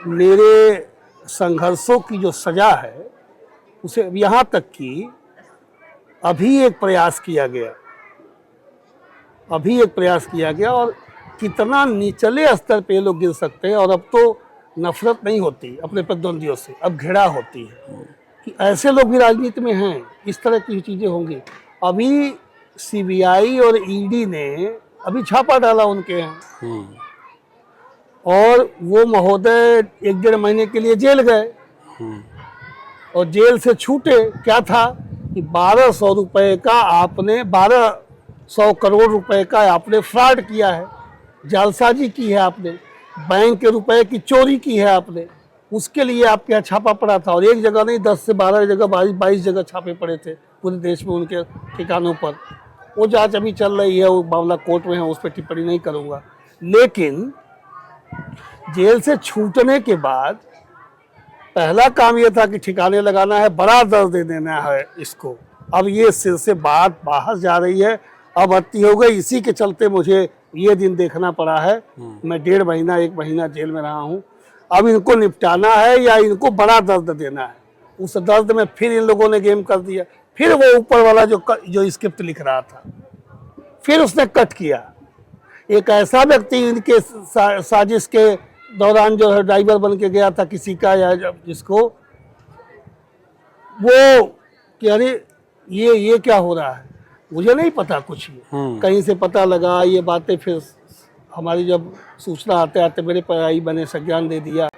मेरे संघर्षों की जो सजा है उसे यहाँ तक कि अभी एक प्रयास किया गया और कितना निचले स्तर पे लोग गिर सकते हैं। और अब तो नफरत नहीं होती अपने प्रतिद्वंदियों से, अब घृणा होती है कि ऐसे लोग भी राजनीति में हैं, इस तरह की चीज़ें होंगी। अभी CBI और ED ने अभी छापा डाला उनके यहाँ और वो महोदय 1-1.5 महीने के लिए जेल गए और जेल से छूटे। क्या था कि 1200 रुपए का आपने 1200 करोड़ रुपए का आपने फ्रॉड किया है, जालसाजी की है आपने, बैंक के रुपए की चोरी की है आपने। उसके लिए आपके यहाँ छापा पड़ा था और एक जगह नहीं, 10 से 12 जगह, 22 जगह छापे पड़े थे पूरे देश में उनके ठिकानों पर। वो जांच अभी चल रही है, वो मामला कोर्ट में है, उस पर टिप्पणी नहीं करूँगा। लेकिन जेल से छूटने के बाद पहला काम यह था कि ठिकाने लगाना है, बड़ा दर्द दे देना है इसको। अब ये सिर से बात बाहर जा रही है, अब अति हो गई। इसी के चलते मुझे ये दिन देखना पड़ा है। मैं 1.5 महीना 1 महीना जेल में रहा हूँ। अब इनको निपटाना है या इनको बड़ा दर्द देना है। उस दर्द में फिर इन लोगों ने गेम कर दिया। फिर वो ऊपर वाला जो स्क्रिप्ट लिख रहा था, फिर उसने कट किया। एक ऐसा व्यक्ति इनके साजिश के दौरान जो है ड्राइवर बन के गया था किसी का, या जिसको वो कि अरे ये क्या हो रहा है, मुझे नहीं पता कुछ। कहीं से पता लगा ये बातें, फिर हमारी जब सूचना आते आते मेरे पर आई, मैंने संज्ञान दे दिया,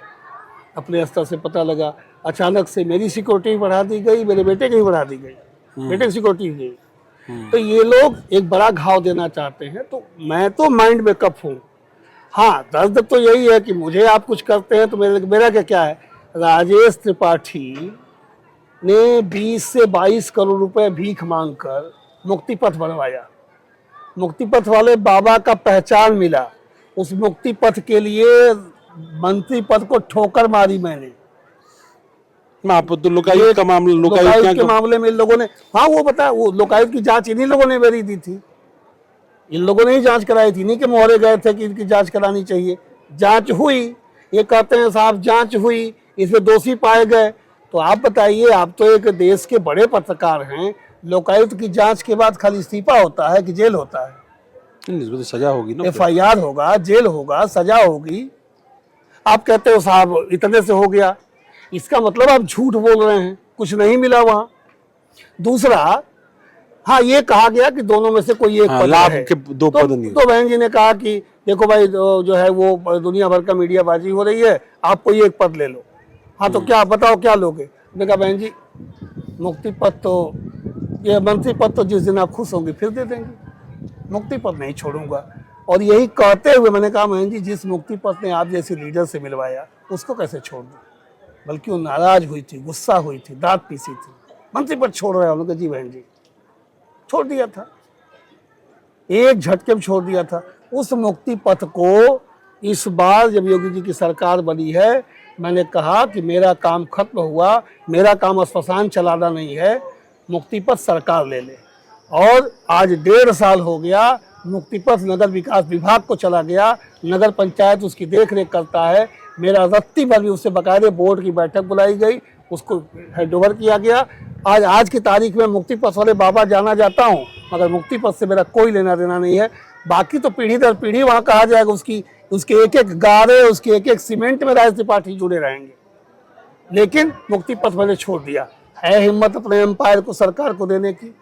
अपने स्तर से पता लगा। अचानक से मेरी सिक्योरिटी बढ़ा दी गई, मेरे बेटे की भी बढ़ा दी गई, बेटे की सिक्योरिटी गई। तो ये लोग एक बड़ा घाव देना चाहते हैं। तो मैं तो माइंड में कप हूँ। हाँ, दर्द तो यही है कि मुझे आप कुछ करते हैं तो मेरा क्या है। राजेश त्रिपाठी ने 20 से 22 करोड़ रुपए भीख मांगकर मुक्ति पथ बनवाया। मुक्ति पथ वाले बाबा का पहचान मिला। उस मुक्ति पथ के लिए मंत्री पद को ठोकर मारी मैंने। तो लोकायुक्त का मामला, लोकायुक्त के मामले में इन लोगों ने, हाँ वो बता, वो लोकायुक्त की जांच इन्हीं लोगों ने मेरी दी थी, इन लोगों ने ही जांच कराई थी। इन्हीं के मोहरे गए थे कि इनकी जांच करानी चाहिए। जांच हुई, ये कहते हैं साहब जांच हुई, इसमें दोषी पाए गए। तो आप बताइए, आप तो एक देश के बड़े पत्रकार हैं, लोकायुक्त की जांच के बाद खाली इस्तीफा होता है कि जेल होता है? इसमें तो सजा होगी ना। FIR होगा, जेल होगा, सजा होगी। आप कहते हो साहब इतने से हो गया, इसका मतलब आप झूठ बोल रहे हैं, कुछ नहीं मिला वहां। दूसरा, हाँ ये कहा गया कि दोनों में से कोई एक हाँ, पद लाभ है। के दो पद नहीं। तो बहन जी ने कहा कि देखो भाई जो है वो दुनिया भर का मीडियाबाजी हो रही है, आप कोई एक पद ले लो। हाँ तो क्या बताओ क्या लोगे? मैंने कहा बहन जी मुक्ति पद तो, ये मंत्री पद तो जिस दिन आप खुश होंगे फिर दे देंगे, मुक्ति पद नहीं छोड़ूंगा। और यही कहते हुए मैंने कहा बहन जी जिस मुक्ति पद ने आप जैसे लीडर से मिलवाया उसको कैसे छोड़ दूं? बल्कि वो नाराज हुई थी, गुस्सा हुई थी, दांत पीसी थी, मंत्री पद छोड़ रहे हैं। उन्होंने कहा जी बहन जी छोड़ दिया था, एक झटके में छोड़ दिया था। उस मुक्ति पथ को इस बार जब योगी जी की सरकार बनी है, मैंने कहा कि मेरा काम खत्म हुआ, मेरा काम स्मशान चलाना नहीं है, मुक्ति पथ सरकार ले ले। और आज 1.5 साल हो गया, मुक्ति पथ नगर विकास विभाग को चला गया, नगर पंचायत उसकी देख रेख करता है। मेरा रत्ती भर भी उससे बकायदे बोर्ड की बैठक बुलाई गई, उसको हैंडओवर किया गया। आज की तारीख में मुक्ति पथ वाले बाबा जाना जाता हूँ, मगर मुक्ति पथ से मेरा कोई लेना देना नहीं है। बाकी तो पीढ़ी दर पीढ़ी वहाँ कहा जाएगा उसके एक एक गारे, उसके एक एक सीमेंट में राज त्रिपाठी जुड़े रहेंगे, लेकिन मुक्ति पथ मैंने छोड़ दिया। है हिम्मत अपने एम्पायर को सरकार को देने की?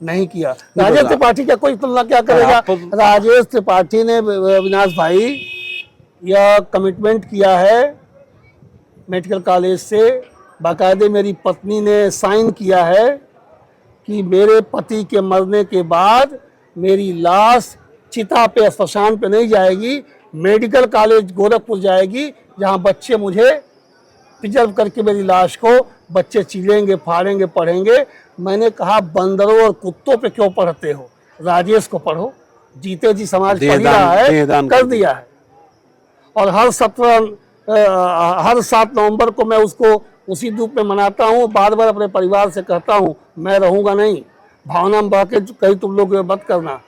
नहीं किया। राजेश त्रिपाठी का कोई तुलना क्या करेगा? राजेश त्रिपाठी ने, अविनाश भाई, यह कमिटमेंट किया है मेडिकल कॉलेज से, बाकायदे मेरी पत्नी ने साइन किया है कि मेरे पति के मरने के बाद मेरी लाश चिता पे, स्मशान पे नहीं जाएगी, मेडिकल कॉलेज गोरखपुर जाएगी, जहां बच्चे मुझे प्रिजर्व करके मेरी लाश को बच्चे चीलेंगे, फाड़ेंगे, पढ़ेंगे। मैंने कहा बंदरों और कुत्तों पे क्यों पढ़ते हो, राजेश को पढ़ो, जीते जी समाज पढ़ रहा है, कर दिया है। और हर 7 नवंबर को मैं उसको उसी धूप में मनाता हूँ। बार बार अपने परिवार से कहता हूँ मैं रहूंगा नहीं, भावना में बह के कहीं तुम लोग मत करना,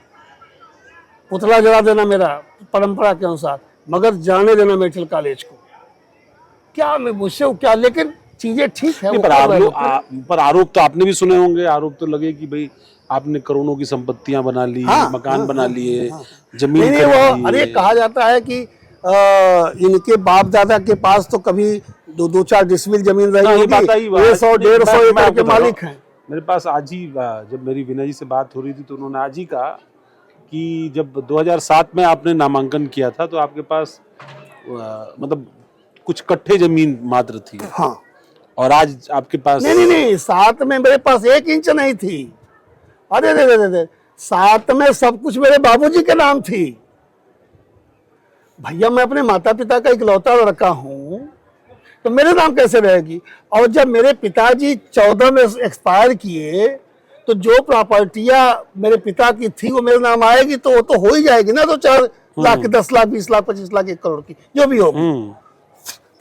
पुतला जला देना मेरा परंपरा के अनुसार, मगर जाने देना मेडिकल कॉलेज को। क्या मैं मुझसे क्या, लेकिन चीजें ठीक है। पर आरोप तो आपने भी सुने होंगे, आरोप तो लगे कि भाई आपने करोड़ों की संपत्तियां बना ली, मकान बना लिए, जमीन नहीं वो, अरे कहा जाता है कि इनके बाप दादा के पास तो कभी 2-4 डिसमिल जमीन रही होगी, 100-150 एकड़ के मालिक हैं। मेरे पास आज ही, जब मेरी विनय जी से बात हो रही थी तो उन्होंने आज ही कहा कि जब 2007 में आपने नामांकन किया था तो आपके पास मतलब कुछ कट्ठे जमीन मात्र थी। हाँ। और आज आपके पास नहीं, 7 में मेरे पास 1 इंच नहीं थी। अरे 7 में सब कुछ मेरे बाबूजी के नाम थी। भैया मैं अपने माता पिता का इकलौता लड़का हूँ, तो मेरे नाम कैसे रहेगी? और जब मेरे पिताजी 14 में एक्सपायर किए तो जो प्रॉपर्टियां मेरे पिता की थी वो मेरे नाम आएगी, तो वो तो हो ही जाएगी ना, तो 4 लाख, 10 लाख, 20 लाख, 25 लाख, 1 करोड़ की जो भी होगी।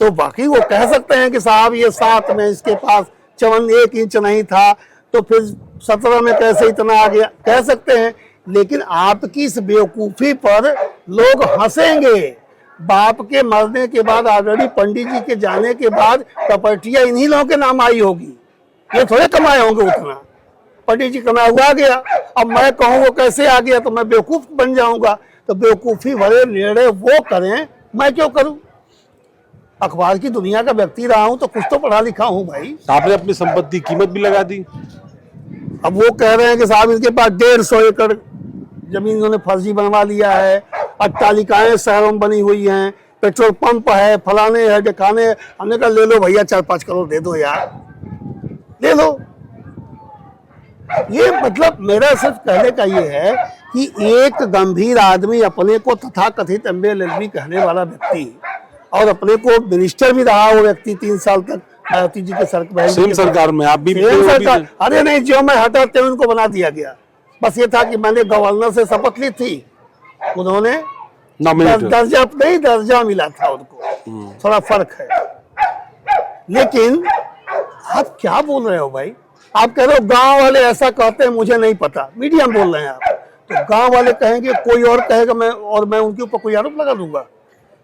तो बाकी वो कह सकते हैं कि साहब ये 7 में इसके पास 1 इंच नहीं था, तो फिर 17 में कैसे इतना आ गया, कह सकते हैं। लेकिन आपकी इस बेवकूफी पर लोग हंसेंगे। बाप के मरने के बाद, ऑलरेडी पंडित जी के जाने के बाद प्रॉपर्टियां इन्हीं लोगों के नाम आई होगी, ये थोड़े कमाए होंगे उतना। पंडित जी कमाया हुआ आ गया, अब मैं कहूँ वो कैसे आ गया तो मैं बेवकूफ बन जाऊंगा। तो बेवकूफी भरे निर्णय वो करें, मैं क्यों करूं? अखबार की दुनिया का व्यक्ति रहा हूं तो कुछ तो पढ़ा लिखा हूं भाई। आपने अपनी संपत्ति कीमत भी लगा दी। अब वो कह रहे हैं कि साहब इनके पास 150 एकड़ जमीन इन्होंने फर्जी बनवा लिया है, अट्टालिकाएं शहरों में बनी हुई हैं, पेट्रोल पंप है, फलाने है, ढिकाने। हमने कहा ले लो भैया 4-5 करोड़ दे दो यार, ले लो। ये मतलब मेरा सिर्फ कहने का ये है कि एक गंभीर आदमी, अपने को तथाकथित MLLB कहने वाला व्यक्ति, और अपने को मिनिस्टर भी रहा वो व्यक्ति 3 साल तक मायावती जी के सरकार में, आप भी सरकार। अरे नहीं, जो मैं हटा त्यों उनको बना दिया गया। बस ये था कि मैंने गवर्नर से शपथ ली थी, उन्होंने दर्जा मिला था उनको, थोड़ा फर्क है। लेकिन आप क्या बोल रहे हो भाई? आप कह रहे हो गांव वाले ऐसा कहते हैं, मुझे नहीं पता, मीडिया में बोल रहे हैं आप। तो गांव वाले कहेंगे, कोई और कहेगा, मैं उनके ऊपर कोई आरोप लगा दूंगा।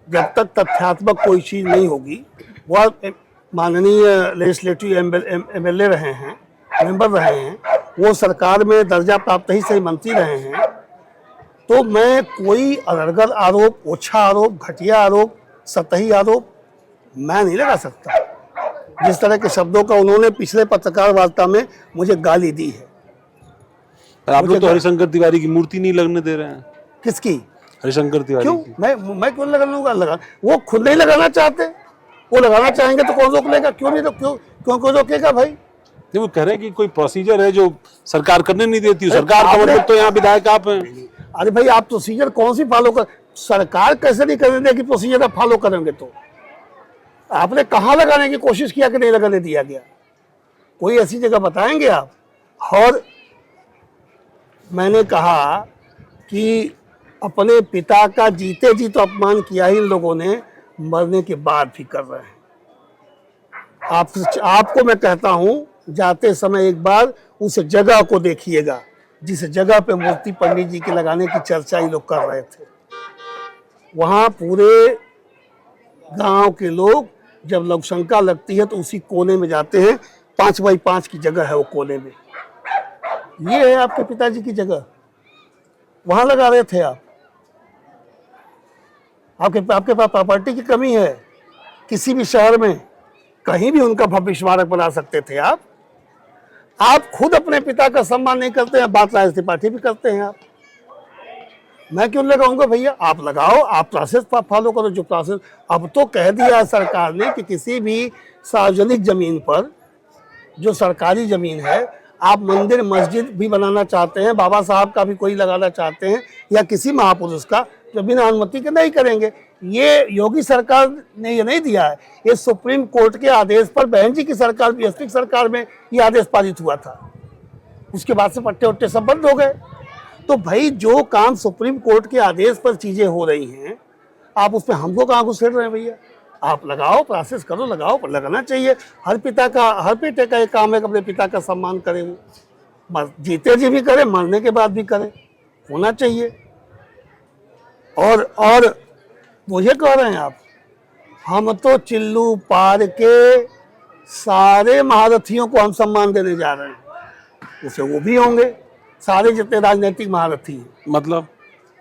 जब तक तथ्यात्मक कोई चीज नहीं होगी, वह माननीय लेजिस्लेटिव MLA रहे हैं, मेंबर रहे हैं, वो सरकार में दर्जा प्राप्त ही सही मंत्री रहे हैं, तो मैं कोई अनर्गल आरोप, ओछा आरोप, घटिया आरोप, सतही आरोप मैं नहीं लगा सकता। जिस तरह के शब्दों का उन्होंने पिछले पत्रकार वार्ता में मुझे गाली दी है। पर आप लोग तो मुझे हरिशंकर तिवारी की मूर्ति नहीं लगने दे रहे हैं। किसकी? हरिशंकर तिवारी क्यों? की। मैं क्यों लगाऊंगा? लगा, वो खुद नहीं लगाना चाहते, वो लगाना चाहेंगे तो कौन रोक लेगा? क्यों नहीं क्यों कोई रोकेगा भाई? नहीं, वो कह रहे हैं कि कोई प्रोसीजर है जो सरकार करने नहीं देती। सरकार का आपने- मतलब तो यहाँ विधायक आप हैं। अरे भाई, आप प्रोसीजर कौन सी फॉलो कर, सरकार कैसे नहीं करने देगी प्रोसीजर आप फॉलो करेंगे? तो आपने कहाँ लगाने की कोशिश किया कि नहीं लगाने दिया गया? कोई ऐसी जगह बताएंगे आप? और मैंने कहा कि अपने पिता का जीते जी तो अपमान किया ही इन लोगों ने, मरने के बाद भी कर रहे हैं। आपको मैं कहता हूं, जाते समय एक बार उस जगह को देखिएगा जिस जगह पे मूर्ति पंडित जी के लगाने की चर्चा ये लोग कर रहे थे। वहां पूरे गांव के लोग जब लघुशंका लगती है तो उसी कोने में जाते हैं। 5x5 की जगह है वो कोने में। ये है आपके पिताजी की जगह, वहां लगा रहे थे आप। आपके पास प्रॉपर्टी की कमी है? किसी भी शहर में कहीं भी उनका भव्य स्मारक बना सकते थे आप। आप खुद अपने पिता का सम्मान नहीं करते हैं, बात राज त्रिपाठी भी करते हैं आप। मैं क्यों लगाऊंगा भैया? आप लगाओ, आप प्रोसेस फॉलो करो जो प्रोसेस। अब तो कह दिया है सरकार ने कि किसी भी सार्वजनिक जमीन पर, जो सरकारी जमीन है, आप मंदिर मस्जिद भी बनाना चाहते हैं, बाबा साहब का भी कोई लगाना चाहते हैं या किसी महापुरुष का, जो बिना अनुमति के नहीं करेंगे। ये योगी सरकार ने ये नहीं दिया है, ये सुप्रीम कोर्ट के आदेश पर बहन जी की सरकार, बीएसपी सरकार में ये आदेश पारित हुआ था। उसके बाद से पट्टे उट्टे सब बंद हो गए। तो भाई, जो काम सुप्रीम कोर्ट के आदेश पर चीजें हो रही हैं, आप उसमें हमको कहाँ घुसेड़ रहे हैं भैया? आप लगाओ, प्रोसेस करो, लगाओ, पर लगाना चाहिए। हर बेटे का एक काम है कि अपने पिता का सम्मान करे, वो जीते जी भी करे, मरने के बाद भी करे, होना चाहिए। और मुझे कह रहे हैं आप, हम तो चिल्लू पार के सारे महारथियों को हम सम्मान देने जा रहे हैं। उसे वो भी होंगे, सारे जितने राजनीतिक महारथी हैं।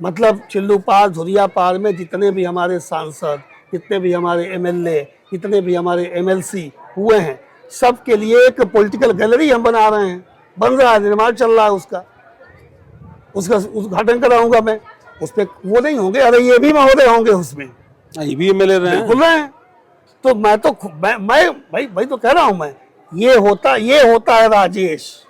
मतलब चिल्लू पार, धुरिया पार में जितने भी हमारे सांसद, जितने भी हमारे एमएलए, जितने भी हमारे एमएलसी हुए हैं, सब के लिए एक पॉलिटिकल गैलरी हम बना रहे हैं। बन रहा है, निर्माण चल रहा है उसका उद्घाटन कराऊंगा मैं। उस पर वो नहीं होंगे, अरे ये भी महोदय होंगे उसमें, ये भी एमएलए रहे हैं। बिल्कुल हैं। तो मैं भाई तो कह रहा हूं मैं, ये होता है राजेश,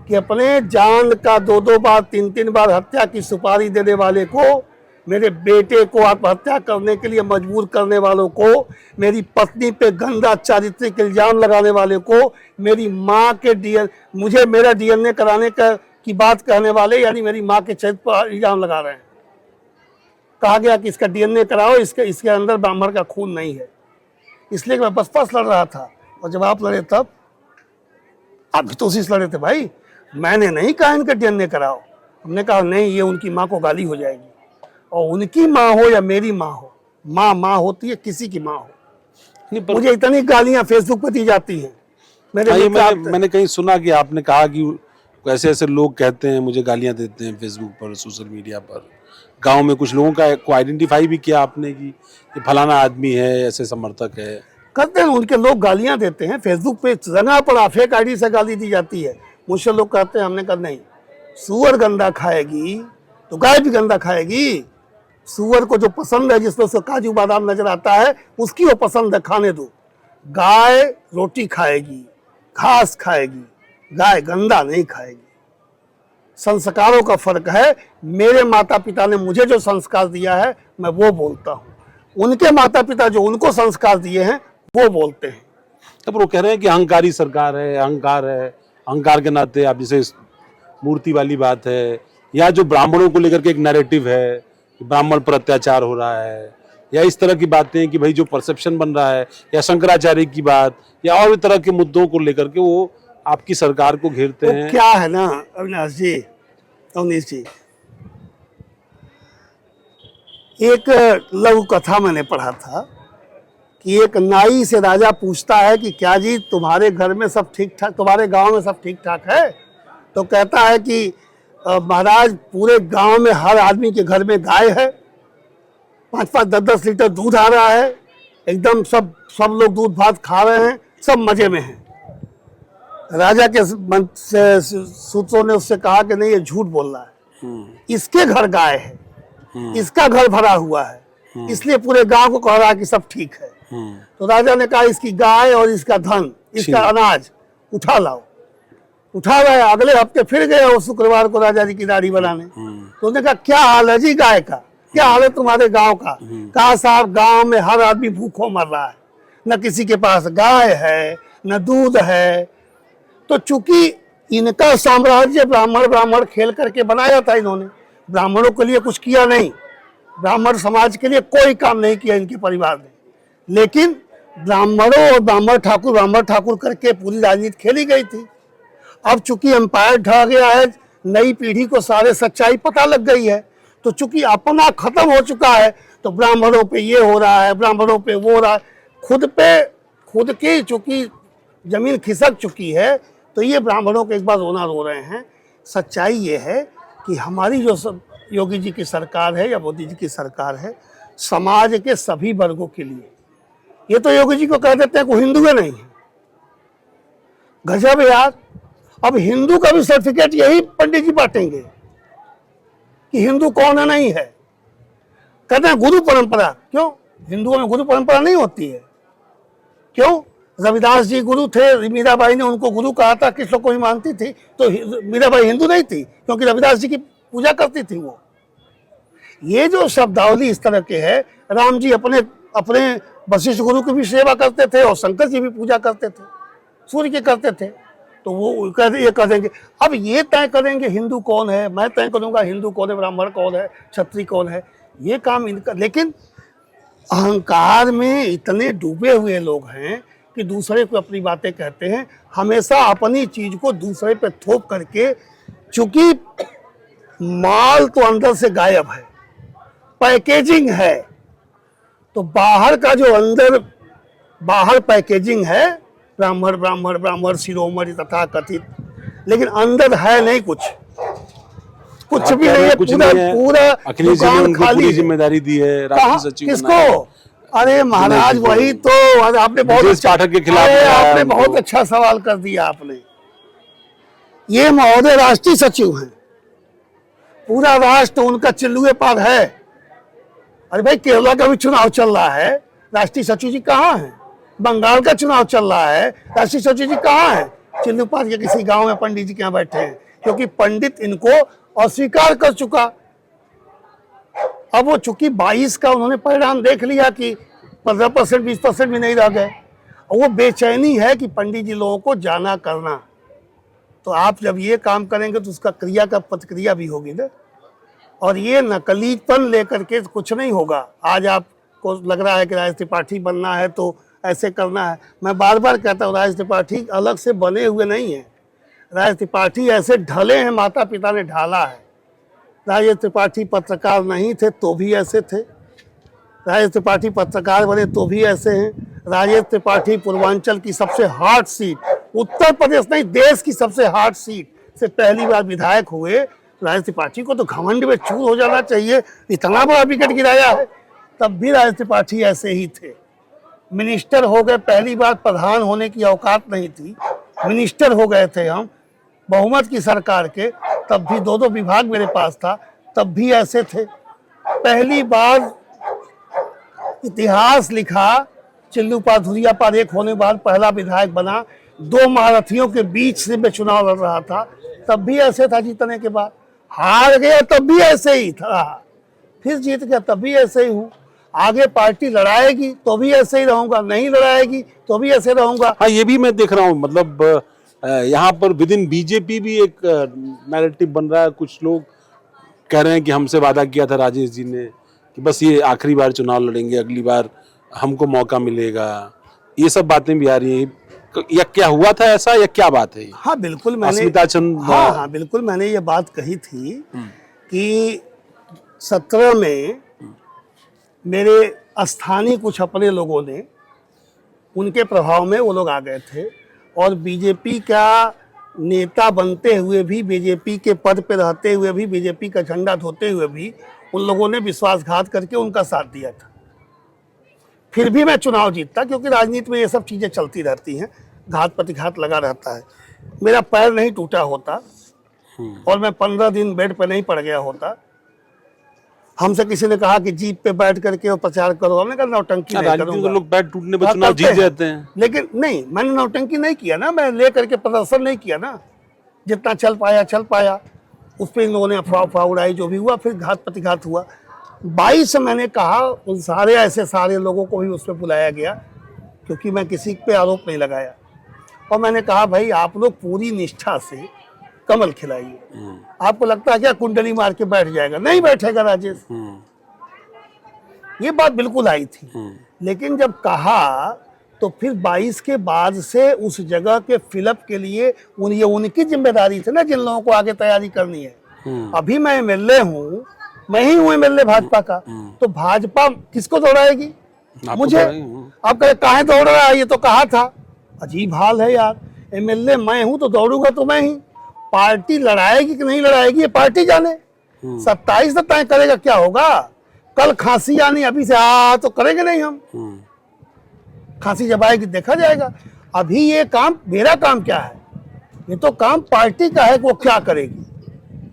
कि अपने जान का 2-2 बार 3-3 बार हत्या की सुपारी देने वाले को, मेरे बेटे को आत्महत्या करने के लिए मजबूर करने वालों को, मेरी पत्नी पे गंदा चारित्रिक इल्जाम लगाने वाले को, मेरी माँ के मुझे मेरा डीएनए कराने की बात कहने वाले, यानी मेरी माँ के चरित्र पर इल्जाम लगा रहे हैं। कहा गया कि इसका डीएनए कराओ, इसके अंदर ब्राह्मण का खून नहीं है। इसलिए मैं बसपा लड़ रहा था, और जब आप लड़े तब आप भी तो उसी से लड़े थे भाई। मैंने नहीं कहा इनका डीएनए कराओ, हमने कहा नहीं, ये उनकी माँ को गाली हो जाएगी। और उनकी माँ हो या मेरी माँ हो, माँ होती है, किसी की माँ हो। मुझे इतनी गालियां फेसबुक पर दी जाती हैं। मैंने कहीं सुना कि आपने कहा कि ऐसे ऐसे लोग कहते हैं, मुझे गालियां देते हैं फेसबुक पर, सोशल मीडिया पर। गांव में कुछ लोगों को आइडेंटिफाई भी किया आपने कि ये फलाना आदमी है, ऐसे समर्थक है। करते हैं, उनके लोग गालियां देते हैं फेसबुक पे, रंगा पड़ा फेक आईडी से गाली दी जाती है। मुझसे लोग कहते हैं, हमने कहा नहीं, सूअर गंदा खाएगी तो गाय भी गंदा खाएगी। सूअर को जो पसंद है, जिसमें उसको काजू बादाम नजर आता है, उसकी वो पसंद है, खाने दो। गाय रोटी खाएगी, घास खाएगी, गाय गंदा नहीं खाएगी। संस्कारों का फर्क है। मेरे माता पिता ने मुझे जो संस्कार दिया है, मैं वो बोलता हूँ। उनके माता पिता जो उनको संस्कार दिए हैं, वो बोलते हैं। तब वो कह रहे हैं कि अहंकारी सरकार है, अहंकार है। अहंकार के नाते आप जैसे मूर्ति वाली बात है, या जो ब्राह्मणों को लेकर के एक नैरेटिव है, ब्राह्मण पर अत्याचार हो रहा है, या इस तरह की बातें कि भाई जो परसेप्शन बन रहा है, या शंकराचार्य की बात, या और भी तरह के मुद्दों को लेकर के वो आपकी सरकार को घेरते हैं। क्या है ना अविनाश जी, अवनीश जी, एक लघु कथा मैंने पढ़ा था कि एक नाई से राजा पूछता है कि क्या जी तुम्हारे घर में सब ठीक ठाक, तुम्हारे गांव में सब ठीक ठाक है? तो कहता है कि महाराज पूरे गांव में हर आदमी के घर में गाय है, 5-5, 10-10 लीटर दूध आ रहा है, एकदम सब लोग दूध भात खा रहे हैं, सब मजे में हैं। राजा के सूत्रों ने उससे कहा कि नहीं, ये झूठ बोल रहा है, इसके घर गाय है, इसका घर भरा हुआ है, इसलिए पूरे गांव को कह रहा है कि सब ठीक है। तो राजा ने कहा इसकी गाय और इसका धन, इसका अनाज उठा लाओ। उठा लाया, अगले हफ्ते फिर गए वो शुक्रवार को राजा जी की दाढ़ी बनाने। तो उसने कहा क्या हाल है जी गाय का, क्या हाल है तुम्हारे गांव का? कहा साहब गांव में हर आदमी भूखों मर रहा है, न किसी के पास गाय है न दूध है। तो चूंकि इनका साम्राज्य ब्राह्मण खेल करके बनाया था इन्होंने, ब्राह्मणों के लिए कुछ किया नहीं, ब्राह्मण समाज के लिए कोई काम नहीं किया इनके परिवार ने, लेकिन ब्राह्मणों और ब्राह्मण ठाकुर करके पूरी राजनीति खेली गई थी। अब चूंकि एम्पायर ढह गया है, नई पीढ़ी को सारे सच्चाई पता लग गई है, तो चूंकि अपना खत्म हो चुका है, तो ब्राह्मणों पे ये हो रहा है, ब्राह्मणों पे वो हो रहा है, खुद की चूंकि जमीन खिसक चुकी है, तो ये ब्राह्मणों को एक बार रोना रो रहे हैं। सच्चाई ये है कि हमारी जो योगी जी की सरकार है या मोदी जी की सरकार है, समाज के सभी वर्गों के लिए। ये तो योगी जी को कह देते हैं कि हिंदू है नहीं है, गजब यार। अब हिंदू का भी सर्टिफिकेट यही पंडित जी बांटेंगे कि हिंदू कौन है नहीं है। कहते हैं गुरु परंपरा, क्यों हिंदुओं में गुरु परंपरा नहीं होती है? क्यों? रविदास जी गुरु थे, मीराबाई ने उनको गुरु कहा था, किस लोग को भी मानती थी, तो मीराबाई हिंदू नहीं थी क्योंकि रविदास जी की पूजा करती थी वो। ये जो शब्दावली इस तरह के है, राम जी अपने वशिष्ठ गुरु की भी सेवा करते थे और शंकर जी भी पूजा करते थे, सूर्य की करते थे, तो वो ये कह देंगे। अब ये तय करेंगे हिंदू कौन है, मैं तय करूंगा हिंदू कौन है, ब्राह्मण कौन है, क्षत्रिय कौन है, ये काम इनका। लेकिन अहंकार में इतने डूबे हुए लोग हैं कि दूसरे को अपनी बातें कहते हैं, हमेशा अपनी चीज को दूसरे पे थोप करके। चूंकि माल तो अंदर से गायब है, पैकेजिंग है, तो बाहर का जो बाहर पैकेजिंग है, ब्राह्मण शिरोमणि तथा कथित, लेकिन अंदर है नहीं कुछ भी नहीं है। पूरा दुकान खाली। जिम्मेदारी दी है राष्ट्रीय सचिव किसको? अरे महाराज वही तो आपने पाठक के खिलाफ आपने बहुत अच्छा सवाल कर दिया आपने। ये महोदय राष्ट्रीय सचिव हैं, पूरा राष्ट्र उनका चिल्लुए पार है। अरे भाई केरला का भी चुनाव चल रहा है, राष्ट्रीय सचिव जी कहाँ हैं? बंगाल का चुनाव चल रहा है, राष्ट्रीय सचिव जी कहाँ हैं? चिल्लू पार के किसी गांव में पंडित जी के यहाँ बैठे हैं, क्योंकि पंडित इनको अस्वीकार कर चुका। अब वो चूंकि 22 का उन्होंने परिणाम देख लिया कि 15%, 20% भी नहीं रह गए, और वो बेचैनी है कि पंडित जी लोगों को जाना करना। तो आप जब ये काम करेंगे तो उसका क्रिया का प्रतिक्रिया भी होगी ना। और ये नकलीपन लेकर के कुछ नहीं होगा। आज आपको लग रहा है कि राजेश त्रिपाठी बनना है तो ऐसे करना है, मैं बार बार कहता हूँ राजेश त्रिपाठी अलग से बने हुए नहीं हैं। राजेश त्रिपाठी ऐसे ढले हैं, माता पिता ने ढाला है। राजेश त्रिपाठी पत्रकार नहीं थे तो भी ऐसे थे, राजेश त्रिपाठी पत्रकार बने तो भी ऐसे हैं। राजेश त्रिपाठी पूर्वांचल की सबसे हॉट सीट, उत्तर प्रदेश नहीं देश की सबसे हॉट सीट से पहली बार विधायक हुए। राजेश त्रिपाठी को तो घमंड में चूर हो जाना चाहिए, इतना बड़ा विकेट गिराया है। तब भी राजेश त्रिपाठी ऐसे ही थे। मिनिस्टर हो गए, पहली बार प्रधान होने की औकात नहीं थी, मिनिस्टर हो गए थे हम बहुमत की सरकार के, तब भी 2-2 विभाग मेरे पास था, तब भी ऐसे थे। पहली बार इतिहास लिखा, चिल्लू पार धुरिया पार एक होने के बाद पहला विधायक बना। 2 महारथियों के बीच से मैं चुनाव लड़ रहा था, तब भी ऐसे था। जीतने के बाद हार गया तब भी ऐसे ही था, फिर जीत गया तब भी ऐसे ही हूँ। आगे पार्टी लड़ाएगी तो भी ऐसे ही रहूंगा, नहीं लड़ाएगी तो भी ऐसे रहूंगा। हाँ, ये भी मैं देख रहा हूँ, मतलब यहाँ पर विद इन बीजेपी भी एक नैरेटिव बन रहा है। कुछ लोग कह रहे हैं कि हमसे वादा किया था राजेश जी ने कि बस ये आखिरी बार चुनाव लड़ेंगे, अगली बार हमको मौका मिलेगा। ये सब बातें भी आ रही हैं, या क्या हुआ था ऐसा, या क्या बात है? हाँ बिल्कुल मैंने हाँ बिल्कुल मैंने ये बात कही थी कि 17 में मेरे स्थानीय कुछ अपने लोगों ने, उनके प्रभाव में वो लोग आ गए थे, और बीजेपी का नेता बनते हुए भी, बीजेपी के पद पे रहते हुए भी, बीजेपी का झंडा धोते हुए भी उन लोगों ने विश्वासघात करके उनका साथ दिया था। फिर भी मैं चुनाव जीतता, क्योंकि राजनीति में ये सब चीज़ें चलती रहती हैं, घात प्रतिघात लगा रहता है। मेरा पैर नहीं टूटा होता और मैं 15 दिन बेड पर नहीं पड़ गया होता। हमसे किसी ने कहा कि जीप पे बैठ करके और प्रचार करो, हमने कहा नौटंकी नहीं राजनीति में करूंगा। लोग पैर टूटने पर हाँ, चुनाव करते जीत हैं। जाते हैं। लेकिन नहीं, मैंने नौटंकी नहीं किया ना, मैं ले करके प्रदर्शन नहीं किया ना, जितना चल पाया। उस पर इन लोगों ने अफवाह उड़ाई, जो भी हुआ, फिर घात प्रतिघात हुआ। 22 मैंने कहा, उन सारे लोगों को भी उस पर बुलाया गया, क्योंकि मैं किसी पे आरोप नहीं लगाया। और मैंने कहा भाई आप लोग पूरी निष्ठा से कमल खिलाइए। आपको लगता है क्या कुंडली मार के बैठ जाएगा? नहीं बैठेगा राजेश। ये बात बिल्कुल आई थी। लेकिन जब कहा तो फिर 22 के बाद से उस जगह के फिलअप के लिए ये उनकी जिम्मेदारी थी ना, जिन लोगों को आगे तैयारी करनी है। अभी मैं एमएलए हूँ, मैं ही हूँ एमएलए भाजपा का, तो भाजपा किसको दौड़ाएगी? मुझे। अब कहे काहे दौड़ रहा है, ये तो कहा था। अजीब हाल है यार, एमएलए मैं हूँ तो दौड़ूंगा तो मैं ही। पार्टी लड़ाएगी कि नहीं लड़ाएगी ये पार्टी जाने। 27 तक तय करेगा क्या होगा। कल खांसी आनी, अभी से तो करेंगे नहीं हम। खांसी जब आएगी देखा जाएगा। अभी ये काम, मेरा काम क्या है? ये तो काम पार्टी का है कि वो क्या करेगी।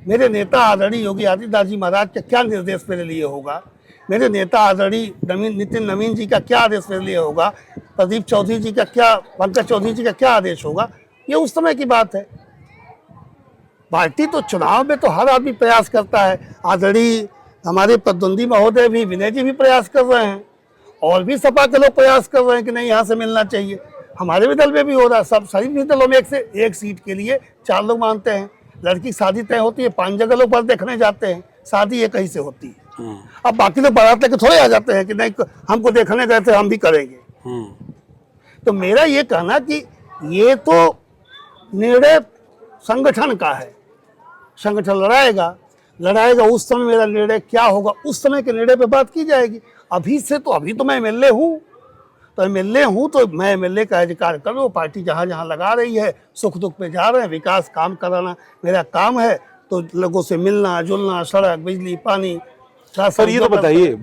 मेरे नेता आदरणीय योगी आदित्यनाथ जी महाराज का क्या निर्देश मेरे लिए होगा, मेरे नेता आदरणीय नितिन नवीन जी का क्या आदेश मेरे लिए होगा, प्रदीप चौधरी जी का क्या, पंकज चौधरी जी का क्या आदेश होगा, ये उस समय की बात है। पार्टी तो चुनाव में तो हर आदमी प्रयास करता है। आदरणीय हमारे प्रतिद्वंदी महोदय भी, विनय जी भी प्रयास कर रहे हैं, और भी सपा के लोग प्रयास कर रहे हैं कि नहीं यहाँ से मिलना चाहिए। हमारे भी दल में भी हो रहा है। सब सभी दलों में एक सीट के लिए 4 लोग मानते हैं। लड़की की शादी तय होती है, 5 जगह लोग बर देखने जाते हैं, शादी एक ही से होती है। अब बाकी लोग बारात लेके थोड़े आ जाते हैं कि नहीं हमको देखने गए थे, हम भी करेंगे। तो मेरा ये कहना कि ये तो निर्णय संगठन का है, संगठन लड़ाएगा। उस समय मेरा निर्णय क्या होगा, उस समय के निर्णय पे बात की जाएगी। अभी तो मैं एमएलए हूँ, तो मैं एमएलए का अधिकार करूँ। पार्टी जहाँ जहाँ लगा रही है, सुख दुख पे जा रहे हैं, विकास काम कराना मेरा काम है। तो लोगों से मिलना जुलना, सड़क, बिजली, पानी। सर ये तो बताइए,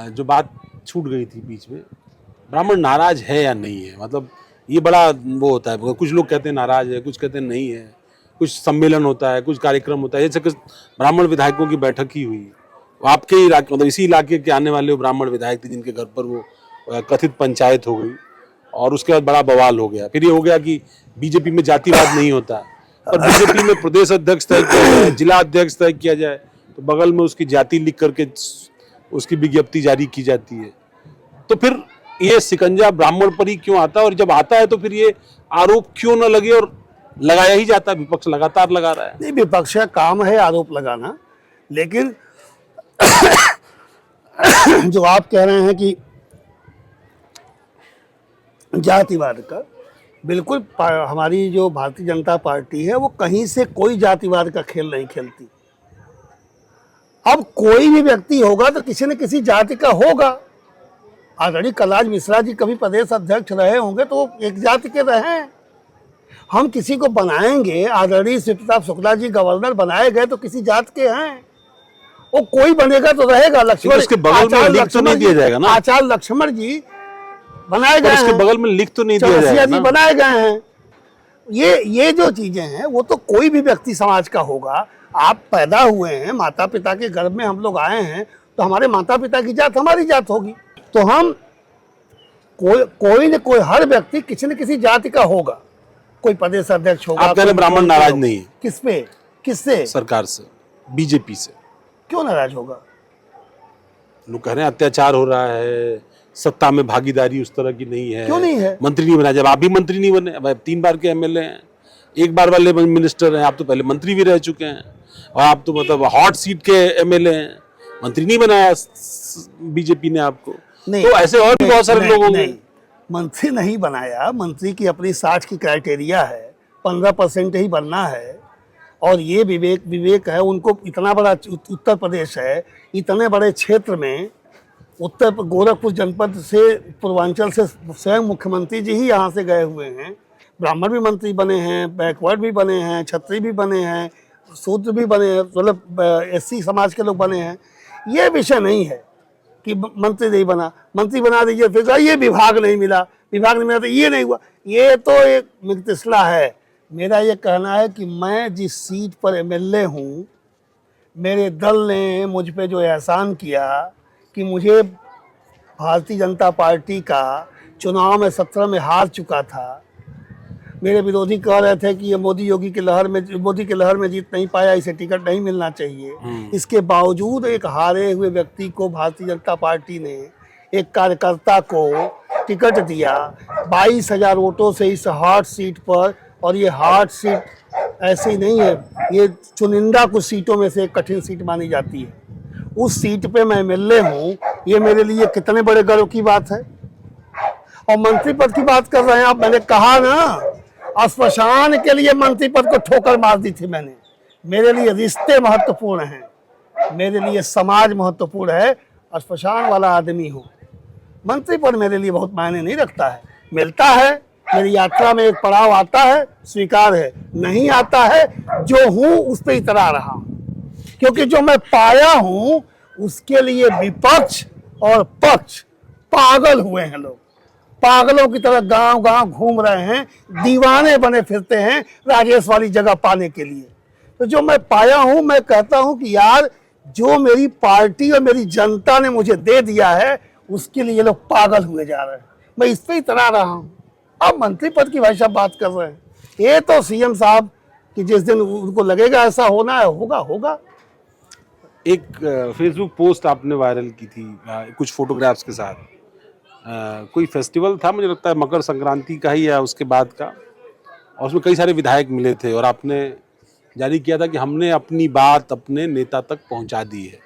जो बात छूट गई थी बीच में, ब्राह्मण नाराज है या नहीं है? मतलब ये बड़ा वो होता है, कुछ लोग कहते हैं नाराज है, कुछ कहते हैं नहीं है, कुछ सम्मेलन होता है, कुछ कार्यक्रम होता है। जैसे ब्राह्मण विधायकों की बैठक ही हुई, आपके इलाके, मतलब इसी इलाके के आने वाले वो ब्राह्मण विधायक थे जिनके घर पर वो कथित पंचायत हो गई, और उसके बाद बड़ा बवाल हो गया। फिर ये हो गया कि बीजेपी में जातिवाद नहीं होता, और बीजेपी में प्रदेश अध्यक्ष तय किया जाए, जिला अध्यक्ष तय किया जाए, तो बगल में उसकी जाति लिख करके उसकी विज्ञप्ति जारी की जाती है। तो फिर ये शिकंजा ब्राह्मण पर ही क्यों आता है? और जब आता है तो फिर ये आरोप क्यों न लगे, और लगाया ही जाता है? विपक्ष लगातार लगा रहा है। नहीं, विपक्ष का काम है आरोप लगाना, लेकिन जो आप कह रहे हैं कि जातिवाद का, बिल्कुल हमारी जो भारतीय जनता पार्टी है वो कहीं से कोई जातिवाद का खेल नहीं खेलती। अब कोई भी व्यक्ति होगा तो किसी न किसी जाति का होगा। आदरणीय कलराज मिश्रा जी कभी प्रदेश अध्यक्ष रहे होंगे तो वो एक जाति के रहे। हम किसी को बनाएंगे, आदरणीय शिव प्रताप शुक्ला जी गवर्नर बनाए गए तो किसी जात के हैं, वो कोई बनेगा तो रहेगा। लक्ष्मण, उसके बगल में लिख तो नहीं दिया जाएगा ना? आचार्य लक्ष्मण जी बनाए गए, उसके बगल में लिख तो नहीं दिया जाएगा ना? बनाए गए हैं। ये जो चीजें हैं वो तो कोई भी व्यक्ति समाज का होगा। आप पैदा हुए हैं, माता पिता के गर्भ में हम लोग आए हैं, तो हमारे माता पिता की जात हमारी जात होगी। तो हम कोई न कोई, हर व्यक्ति किसी न किसी जाति का होगा। कोई प्रदेश अध्यक्ष होगा। आप कह रहे ब्राह्मण नाराज नहीं है? किस पे? किससे? सरकार से, बीजेपी से। क्यों नाराज होगा? लोग कह रहे हैं अत्याचार हो रहा है, सत्ता में भागीदारी उस तरह की नहीं है। क्यों नहीं है? मंत्री नहीं बना, जब आप भी मंत्री नहीं बने, अब 3 बार के एमएलए हैं, 1 बार वाले मिनिस्टर हैं, आप तो पहले मंत्री भी रह चुके हैं, और आप तो मतलब हॉट सीट के एमएलए हैं, मंत्री नहीं बनाया बीजेपी ने आपको। नहीं, तो ऐसे और भी बहुत सारे लोग होंगे। मंत्री नहीं बनाया, मंत्री की अपनी 60 की क्राइटेरिया है, 15% ही बनना है। और ये विवेक है उनको। इतना बड़ा उत्तर प्रदेश है, इतने बड़े क्षेत्र में, उत्तर गोरखपुर जनपद से, पूर्वांचल से स्वयं मुख्यमंत्री जी ही यहाँ से गए हुए हैं। ब्राह्मण भी मंत्री बने हैं, बैकवर्ड भी बने हैं, क्षत्रिय भी बने हैं, शूद्र भी बने हैं, मतलब एससी समाज के लोग बने हैं। ये विषय नहीं है कि मंत्री नहीं बना, मंत्री बना दीजिए, फिर कहा ये विभाग नहीं मिला, विभाग नहीं मिला तो ये नहीं हुआ। ये तो एक मिगतिसला है। मेरा ये कहना है कि मैं जिस सीट पर एमएलए हूँ, मेरे दल ने मुझ पे जो एहसान किया कि मुझे भारतीय जनता पार्टी का चुनाव में 17 में हार चुका था। मेरे विरोधी कह रहे थे कि ये मोदी की लहर में जीत नहीं पाया, इसे टिकट नहीं मिलना चाहिए। इसके बावजूद एक हारे हुए व्यक्ति को भारतीय जनता पार्टी ने, एक कार्यकर्ता को टिकट दिया 22,000 वोटों से इस हार्ड सीट पर। और ये हार्ड सीट ऐसी नहीं है, ये चुनिंदा कुछ सीटों में से एक कठिन सीट मानी जाती है। उस सीट पे मैं एमएलए हूँ, ये मेरे लिए कितने बड़े गर्व की बात है। और मंत्री पद की बात कर रहे हैं आप, मैंने कहा ना, स्मशान के लिए मंत्री पद को ठोकर मार दी थी मैंने। मेरे लिए रिश्ते महत्वपूर्ण हैं, मेरे लिए समाज महत्वपूर्ण है। स्मशान वाला आदमी हूँ, मंत्री पद मेरे लिए बहुत मायने नहीं रखता है। मिलता है, मेरी यात्रा में एक पड़ाव आता है, स्वीकार है, नहीं आता है, जो हूँ उस पर इतरा रहा हूँ। क्योंकि जो मैं पाया हूँ उसके लिए विपक्ष और पक्ष पागल हुए हैं। लोग पागलों की तरह गांव गांव घूम रहे हैं, दीवाने बने फिरते हैं राजेश वाली जगह पाने के लिए। तो जो मैं पाया हूं, मैं कहता हूं कि यार, जो मेरी पार्टी और मेरी जनता ने मुझे दे दिया है, उसके लिए लोग पागल हुए जा रहे हैं। मैं इस पे इतरा रहा हूं। अब मंत्री पद की भाई साहब बात कर रहे हैं, ये तो सीएम साहब कि जिस दिन उनको लगेगा ऐसा होना है, होगा। एक फेसबुक पोस्ट आपने वायरल की थी कुछ फोटोग्राफ्स के साथ। कोई फेस्टिवल था, मुझे लगता है मकर संक्रांति का ही या उसके बाद का, और उसमें कई सारे विधायक मिले थे और आपने जारी किया था कि हमने अपनी बात अपने नेता तक पहुंचा दी है।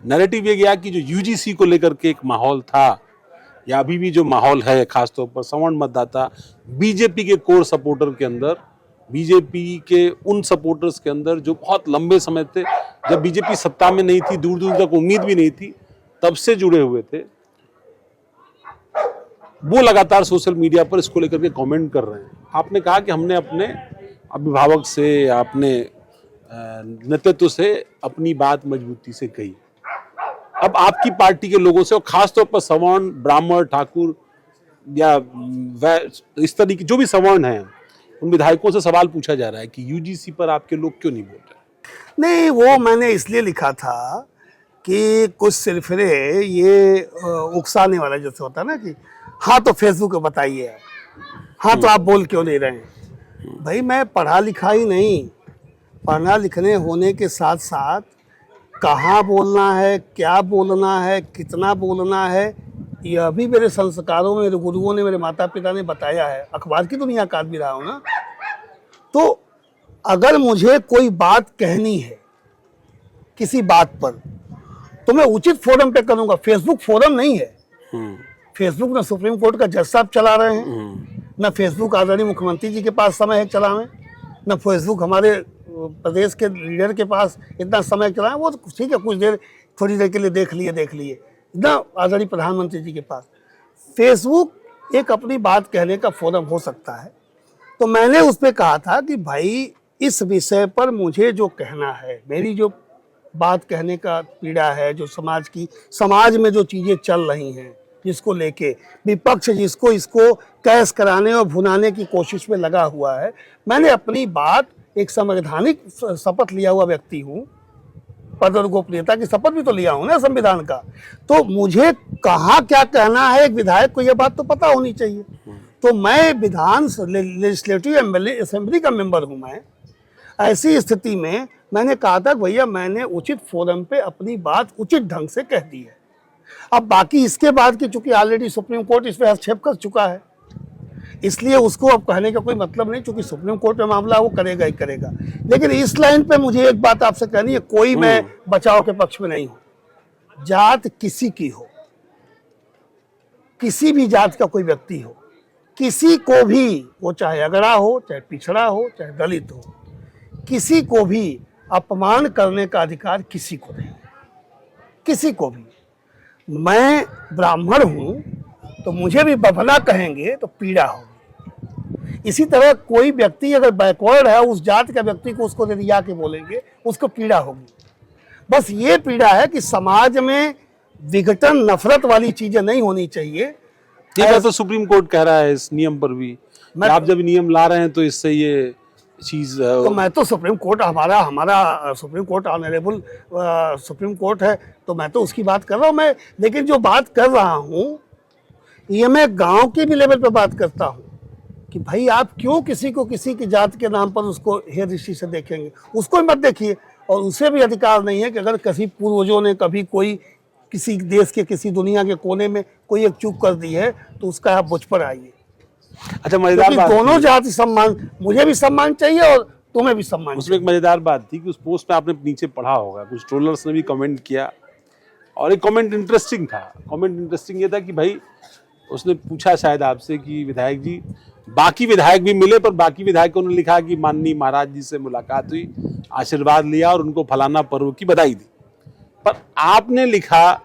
नैरेटिव ये गया कि जो यूजीसी को लेकर के एक माहौल था, या अभी भी जो माहौल है, खासतौर पर सवर्ण मतदाता बीजेपी के कोर सपोर्टर के अंदर, बीजेपी के उन सपोर्टर्स के अंदर जो बहुत लंबे समय थे, जब बीजेपी सत्ता में नहीं थी, दूर दूर तक उम्मीद भी नहीं थी, तब से जुड़े हुए थे, वो लगातार सोशल मीडिया पर इसको लेकर के कमेंट कर रहे हैं। आपने कहा कि हमने अपने अभिभावक से, अपने नेतृत्व से अपनी बात मजबूती से कही। अब आपकी पार्टी के लोगों से, और खासतौर पर सवर्ण, ब्राह्मण, ठाकुर या इस तरीके जो भी सवर्ण हैं, उन विधायकों से सवाल पूछा जा रहा है कि यूजीसी पर आपके लोग क्यों नहीं बोल रहे? नहीं, वो मैंने इसलिए लिखा था कि कुछ सिरफिरे ये उकसाने वाला जैसे होता है ना कि हाँ तो फेसबुक पे बताइए, हाँ तो आप बोल क्यों नहीं रहे हैं। भाई मैं पढ़ा लिखा ही नहीं, पढ़ना लिखने होने के साथ साथ कहाँ बोलना है, क्या बोलना है, कितना बोलना है, यह भी मेरे संस्कारों में मेरे गुरुओं ने, मेरे माता पिता ने बताया है। अखबार की दुनिया का आदमी रहा हूँ ना, तो अगर मुझे कोई बात कहनी है किसी बात पर, तो मैं उचित फोरम पे करूंगा। फेसबुक फोरम नहीं है। फेसबुक ना सुप्रीम कोर्ट का जज साहब चला रहे हैं, ना फेसबुक आदरणीय मुख्यमंत्री जी के पास समय है चलाने, ना फेसबुक हमारे प्रदेश के लीडर के पास इतना समय चलाए। वो तो ठीक है, कुछ देर थोड़ी देर के लिए देख लिए, ना आदरणीय प्रधानमंत्री जी के पास। फेसबुक एक अपनी बात कहने का फोरम हो सकता है। तो मैंने उस पर कहा था कि भाई इस विषय पर मुझे जो कहना है, मेरी जो बात कहने का पीड़ा है, जो समाज में जो चीज़ें चल रही हैं, जिसको लेके विपक्ष जिसको इसको कैश कराने और भुनाने की कोशिश में लगा हुआ है, मैंने अपनी बात, एक संवैधानिक शपथ लिया हुआ व्यक्ति हूँ, पद और गोपनीयता की शपथ भी तो लिया हूँ ना संविधान का, तो मुझे कहाँ क्या कहना है, एक विधायक को यह बात तो पता होनी चाहिए। तो मैं विधान लेजिस्लेटिव असेंबली का मेंबर हूँ। मैं ऐसी स्थिति में मैंने कहा था भैया मैंने उचित फोरम पे अपनी बात उचित ढंग से कह दी है। अब बाकी इसके बाद की, चूंकि ऑलरेडी सुप्रीम कोर्ट इस पर हस्तक्षेप कर चुका है, इसलिए उसको अब कहने का कोई मतलब नहीं, चूंकि सुप्रीम कोर्ट में मामला वो करेगा ही करेगा। लेकिन इस लाइन पे मुझे एक बात आपसे कहनी है, कोई मैं बचाव के पक्ष में नहीं हूं। जात किसी की हो, किसी भी जात का कोई व्यक्ति हो, किसी को भी, वो चाहे अगड़ा हो, चाहे पिछड़ा हो, चाहे दलित हो, किसी को भी अपमान करने का अधिकार किसी को नहीं, किसी को भी। मैं ब्राह्मण हूं तो मुझे भी बभला कहेंगे तो पीड़ा होगी, इसी तरह कोई व्यक्ति अगर बैकवर्ड है, उस जाति का व्यक्ति को उसको रिया के बोलेंगे, उसको पीड़ा होगी। बस ये पीड़ा है कि समाज में विघटन, नफरत वाली चीजें नहीं होनी चाहिए। ये बात तो सुप्रीम कोर्ट कह रहा है इस नियम पर भी, आप जब नियम ला रहे हैं तो इससे ये चीज तो मैं तो सुप्रीम कोर्ट, हमारा supreme court honourable supreme court है, तो मैं तो उसकी बात कर रहा हूँ मैं। लेकिन जो बात कर रहा हूँ ये मैं गांव के भी लेवल पे बात करता हूँ कि भाई आप क्यों किसी को किसी की जात के नाम पर उसको हेय दृष्टि से देखेंगे, उसको मत देखिए। और उसे भी अधिकार नहीं है कि अगर किसी पूर्वजों ने कभी कोई किसी देश के किसी दुनिया के कोने में कोई एक चूक कर दी है तो उसका आप मुझ पर आइए। अच्छा, मजेदार बात दोनों जाति सम्मान, मुझे भी सम्मान चाहिए और तुम्हें भी सम्मान। उसमें एक मजेदार बात थी कि उस पोस्ट पे आपने नीचे पढ़ा होगा, कुछ ट्रोलर्स ने भी कमेंट किया और एक कमेंट इंटरेस्टिंग था। कमेंट इंटरेस्टिंग ये था कि भाई उसने पूछा शायद आपसे कि विधायक जी, बाकी विधायक भी मिले पर बाकी विधायकों ने लिखा कि माननीय महाराज जी से मुलाकात हुई, आशीर्वाद लिया और उनको फलाना पर्व की बधाई दी, पर आपने लिखा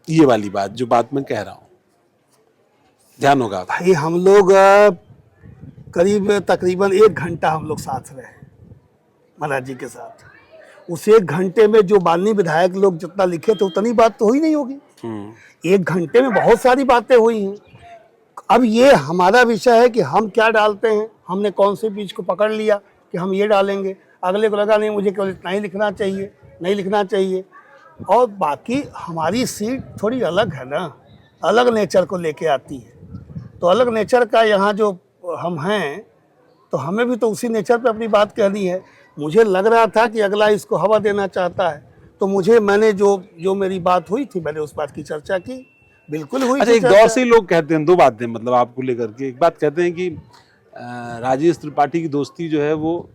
ये वाली बात जो बात मैं कह रहा हूं, ध्यान होगा। भाई हम लोग करीब तकरीबन 1 घंटा हम लोग साथ रहे महाराज जी के साथ। उस 1 घंटे में जो माननीय विधायक लोग जितना लिखे थे उतनी बात तो हुई नहीं होगी। 1 घंटे में बहुत सारी बातें हुई हैं। अब ये हमारा विषय है कि हम क्या डालते हैं। हमने कौन से बीज को पकड़ लिया कि हम ये डालेंगे, अगले को लगा नहीं मुझे केवल इतना ही लिखना चाहिए, नहीं लिखना चाहिए। और बाकी हमारी सीट थोड़ी अलग है ना, अलग नेचर को लेके आती है। तो अलग नेचर का यहाँ जो हम हैं तो हमें भी तो उसी नेचर पे अपनी बात कहनी है। मुझे लग रहा था कि अगला इसको हवा देना चाहता है, तो मैंने जो मेरी बात हुई थी मैंने उस बात की चर्चा की, बिल्कुल हुई। अच्छा, एक दौर से ही लोग कहते हैं 2 बातें मतलब आपको लेकर के। एक बात कहते हैं कि राजेश त्रिपाठी की दोस्ती जो है वो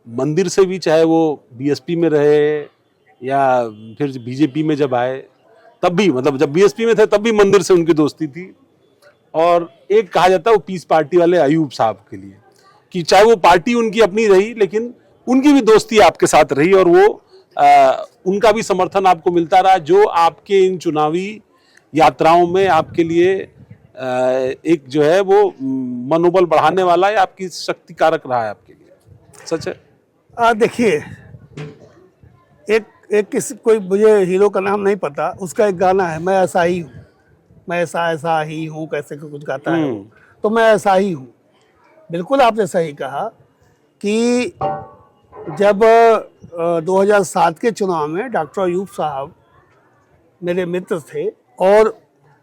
मंदिर से भी, चाहे वो बीएसपी में रहे या फिर बीजेपी में जब आए तब भी, मतलब जब बीएसपी में थे तब भी मंदिर से उनकी दोस्ती थी। और एक कहा जाता है वो पीस पार्टी वाले अयूब साहब के लिए कि चाहे वो पार्टी उनकी अपनी रही लेकिन उनकी भी दोस्ती आपके साथ रही और वो उनका भी समर्थन आपको मिलता रहा, जो आपके इन चुनावी यात्राओं में आपके लिए एक जो है वो मनोबल बढ़ाने वाला है, आपकी शक्ति कारक रहा है आपके लिए। सच है। देखिए, एक किसी कोई, मुझे हीरो का नाम नहीं पता, उसका एक गाना है, मैं ऐसा ही हूँ, मैं ऐसा ही हूँ, कैसे कुछ गाता है वो। तो मैं ऐसा ही हूँ। बिल्कुल आपने सही कहा कि जब 2007 के चुनाव में डॉक्टर अयूब साहब मेरे मित्र थे और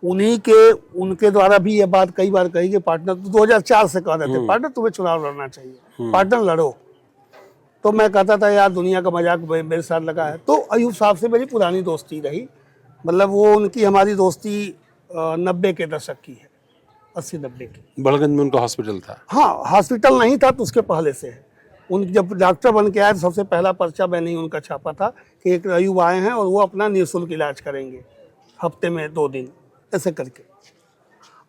उनके द्वारा भी ये बात कई बार कही कि पार्टनर, 2004 से कह रहे थे पार्टनर तुम्हें चुनाव लड़ना चाहिए, पार्टनर लड़ो। तो मैं कहता था यार दुनिया का मजाक मेरे साथ लगा है। तो अयूब साहब से मेरी पुरानी दोस्ती रही, मतलब वो उनकी हमारी दोस्ती 90 के दशक की है, 80-90 की। बड़गंज में उनका हॉस्पिटल था। हाँ, हॉस्पिटल नहीं था तो उसके पहले से है। उन जब डॉक्टर बन के आए तो सबसे पहला पर्चा मैंने ही उनका छापा था कि एक अयूब आए हैं और वो अपना निःशुल्क इलाज करेंगे हफ्ते में 2 दिन, ऐसे करके।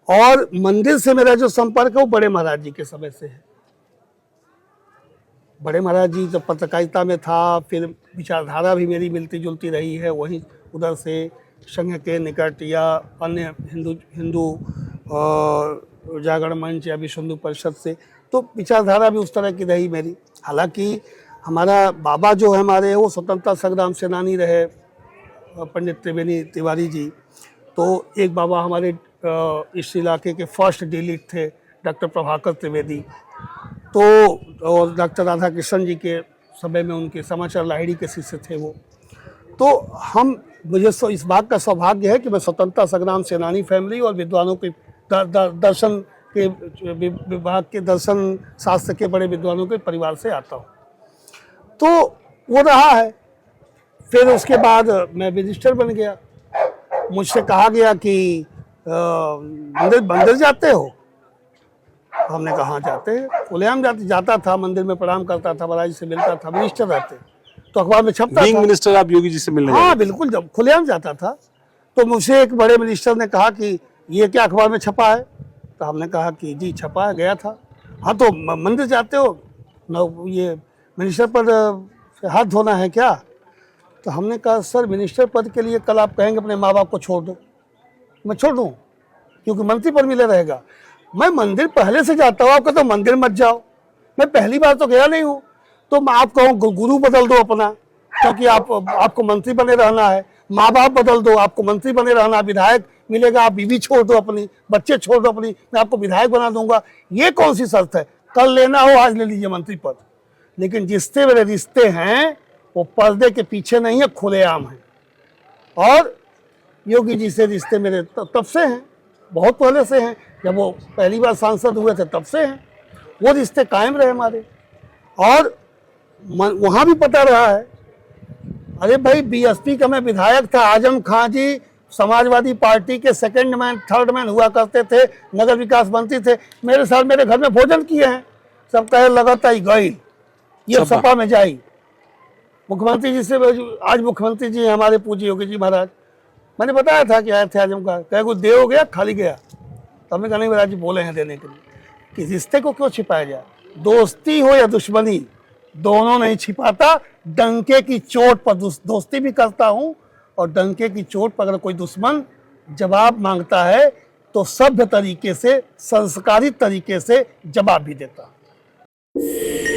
और मंदिर से मेरा जो संपर्क है वो बड़े महाराज जी के समय से है। बड़े महाराज जी जब पत्रकारिता में था, फिर विचारधारा भी मेरी मिलती जुलती रही है, वहीं उधर से संघ के निकट या अन्य हिंदू जागरण मंच या विश्व हिंदू परिषद से, तो विचारधारा भी उस तरह की रही मेरी। हालांकि हमारा बाबा जो है हमारे, वो स्वतंत्रता संग्राम सेनानी रहे, पंडित त्रिवेणी तिवारी जी। तो एक बाबा हमारे इस इलाके के फर्स्ट डिलीट थे, डॉक्टर प्रभाकर त्रिवेदी। तो और डॉक्टर राधा कृष्ण जी के समय में उनके समाचार लाहिड़ी के शिष्य थे वो। तो मुझे इस बात का सौभाग्य है कि मैं स्वतंत्रता संग्राम सेनानी फैमिली और विद्वानों के दर्शन के विभाग के, दर्शन शास्त्र के बड़े विद्वानों के परिवार से आता हूँ। तो वो रहा है। फिर उसके बाद मैं मिनिस्टर बन गया। मुझसे कहा गया कि मंदिर जाते हो? हमने कहा हाँ जाते हैं। खुलेआम जाता था, मंदिर में प्रणाम करता था, महाराज से मिलता था, मिनिस्टर रहते तो अखबार में छपता था। मिनिस्टर आप योगी जी से मिलने? हाँ बिल्कुल, जब खुलेआम जाता था। तो मुझसे एक बड़े मिनिस्टर ने कहा कि ये क्या अखबार में छपा है? तो हमने कहा कि जी छपा है, गया था। हाँ तो मंदिर जाते हो न, ये मिनिस्टर पद से हाथ धोना है क्या? तो हमने कहा सर मिनिस्टर पद के लिए कल आप कहेंगे अपने माँ बाप को छोड़ दो, मैं छोड़ दूँ क्योंकि मंत्री पद मिले रहेगा। मैं मंदिर पहले से जाता हूँ, आपका तो मंदिर मत जाओ। मैं पहली बार तो गया नहीं हूँ, तो मैं आप कहूँ गुरु बदल दो अपना, क्योंकि आपको मंत्री बने रहना है। माँ बाप बदल दो, आपको मंत्री बने रहना, विधायक मिलेगा, आप बीवी छोड़ दो अपनी, बच्चे छोड़ दो अपनी, मैं आपको विधायक बना दूंगा। ये कौन सी शर्त है? कल लेना हो आज ले लीजिए मंत्री पद। लेकिन जिससे मेरे रिश्ते हैं वो पर्दे के पीछे नहीं है, खुलेआम है। और योगी जी से रिश्ते मेरे तब से हैं, बहुत पहले से हैं। जब वो पहली बार सांसद हुए थे तब से हैं, वो रिश्ते कायम रहे हमारे। और वहाँ भी पता रहा है, अरे भाई बीएसपी का मैं विधायक था, आजम खां जी समाजवादी पार्टी के सेकंड मैन थर्ड मैन हुआ करते थे, नगर विकास मंत्री थे, मेरे साथ मेरे घर में भोजन किए हैं। सब कहे लगातार गई ये सपा में जाई। मुख्यमंत्री जी से, आज मुख्यमंत्री जी हमारे पूज्य योगी जी महाराज, मैंने बताया था कि आए थे आजम का, कहे कुछ दे हो गया खाली गया। तो हमने कहा नहीं महाराज जी बोले हैं देने के लिए, कि रिश्ते को क्यों छिपाया जाए। दोस्ती हो या दुश्मनी दोनों नहीं छिपाता। डंके की चोट पर दोस्ती भी करता हूं, और डंके की चोट पर अगर कोई दुश्मन जवाब मांगता है तो सभ्य तरीके से, संस्कारित तरीके से जवाब भी देता हूं।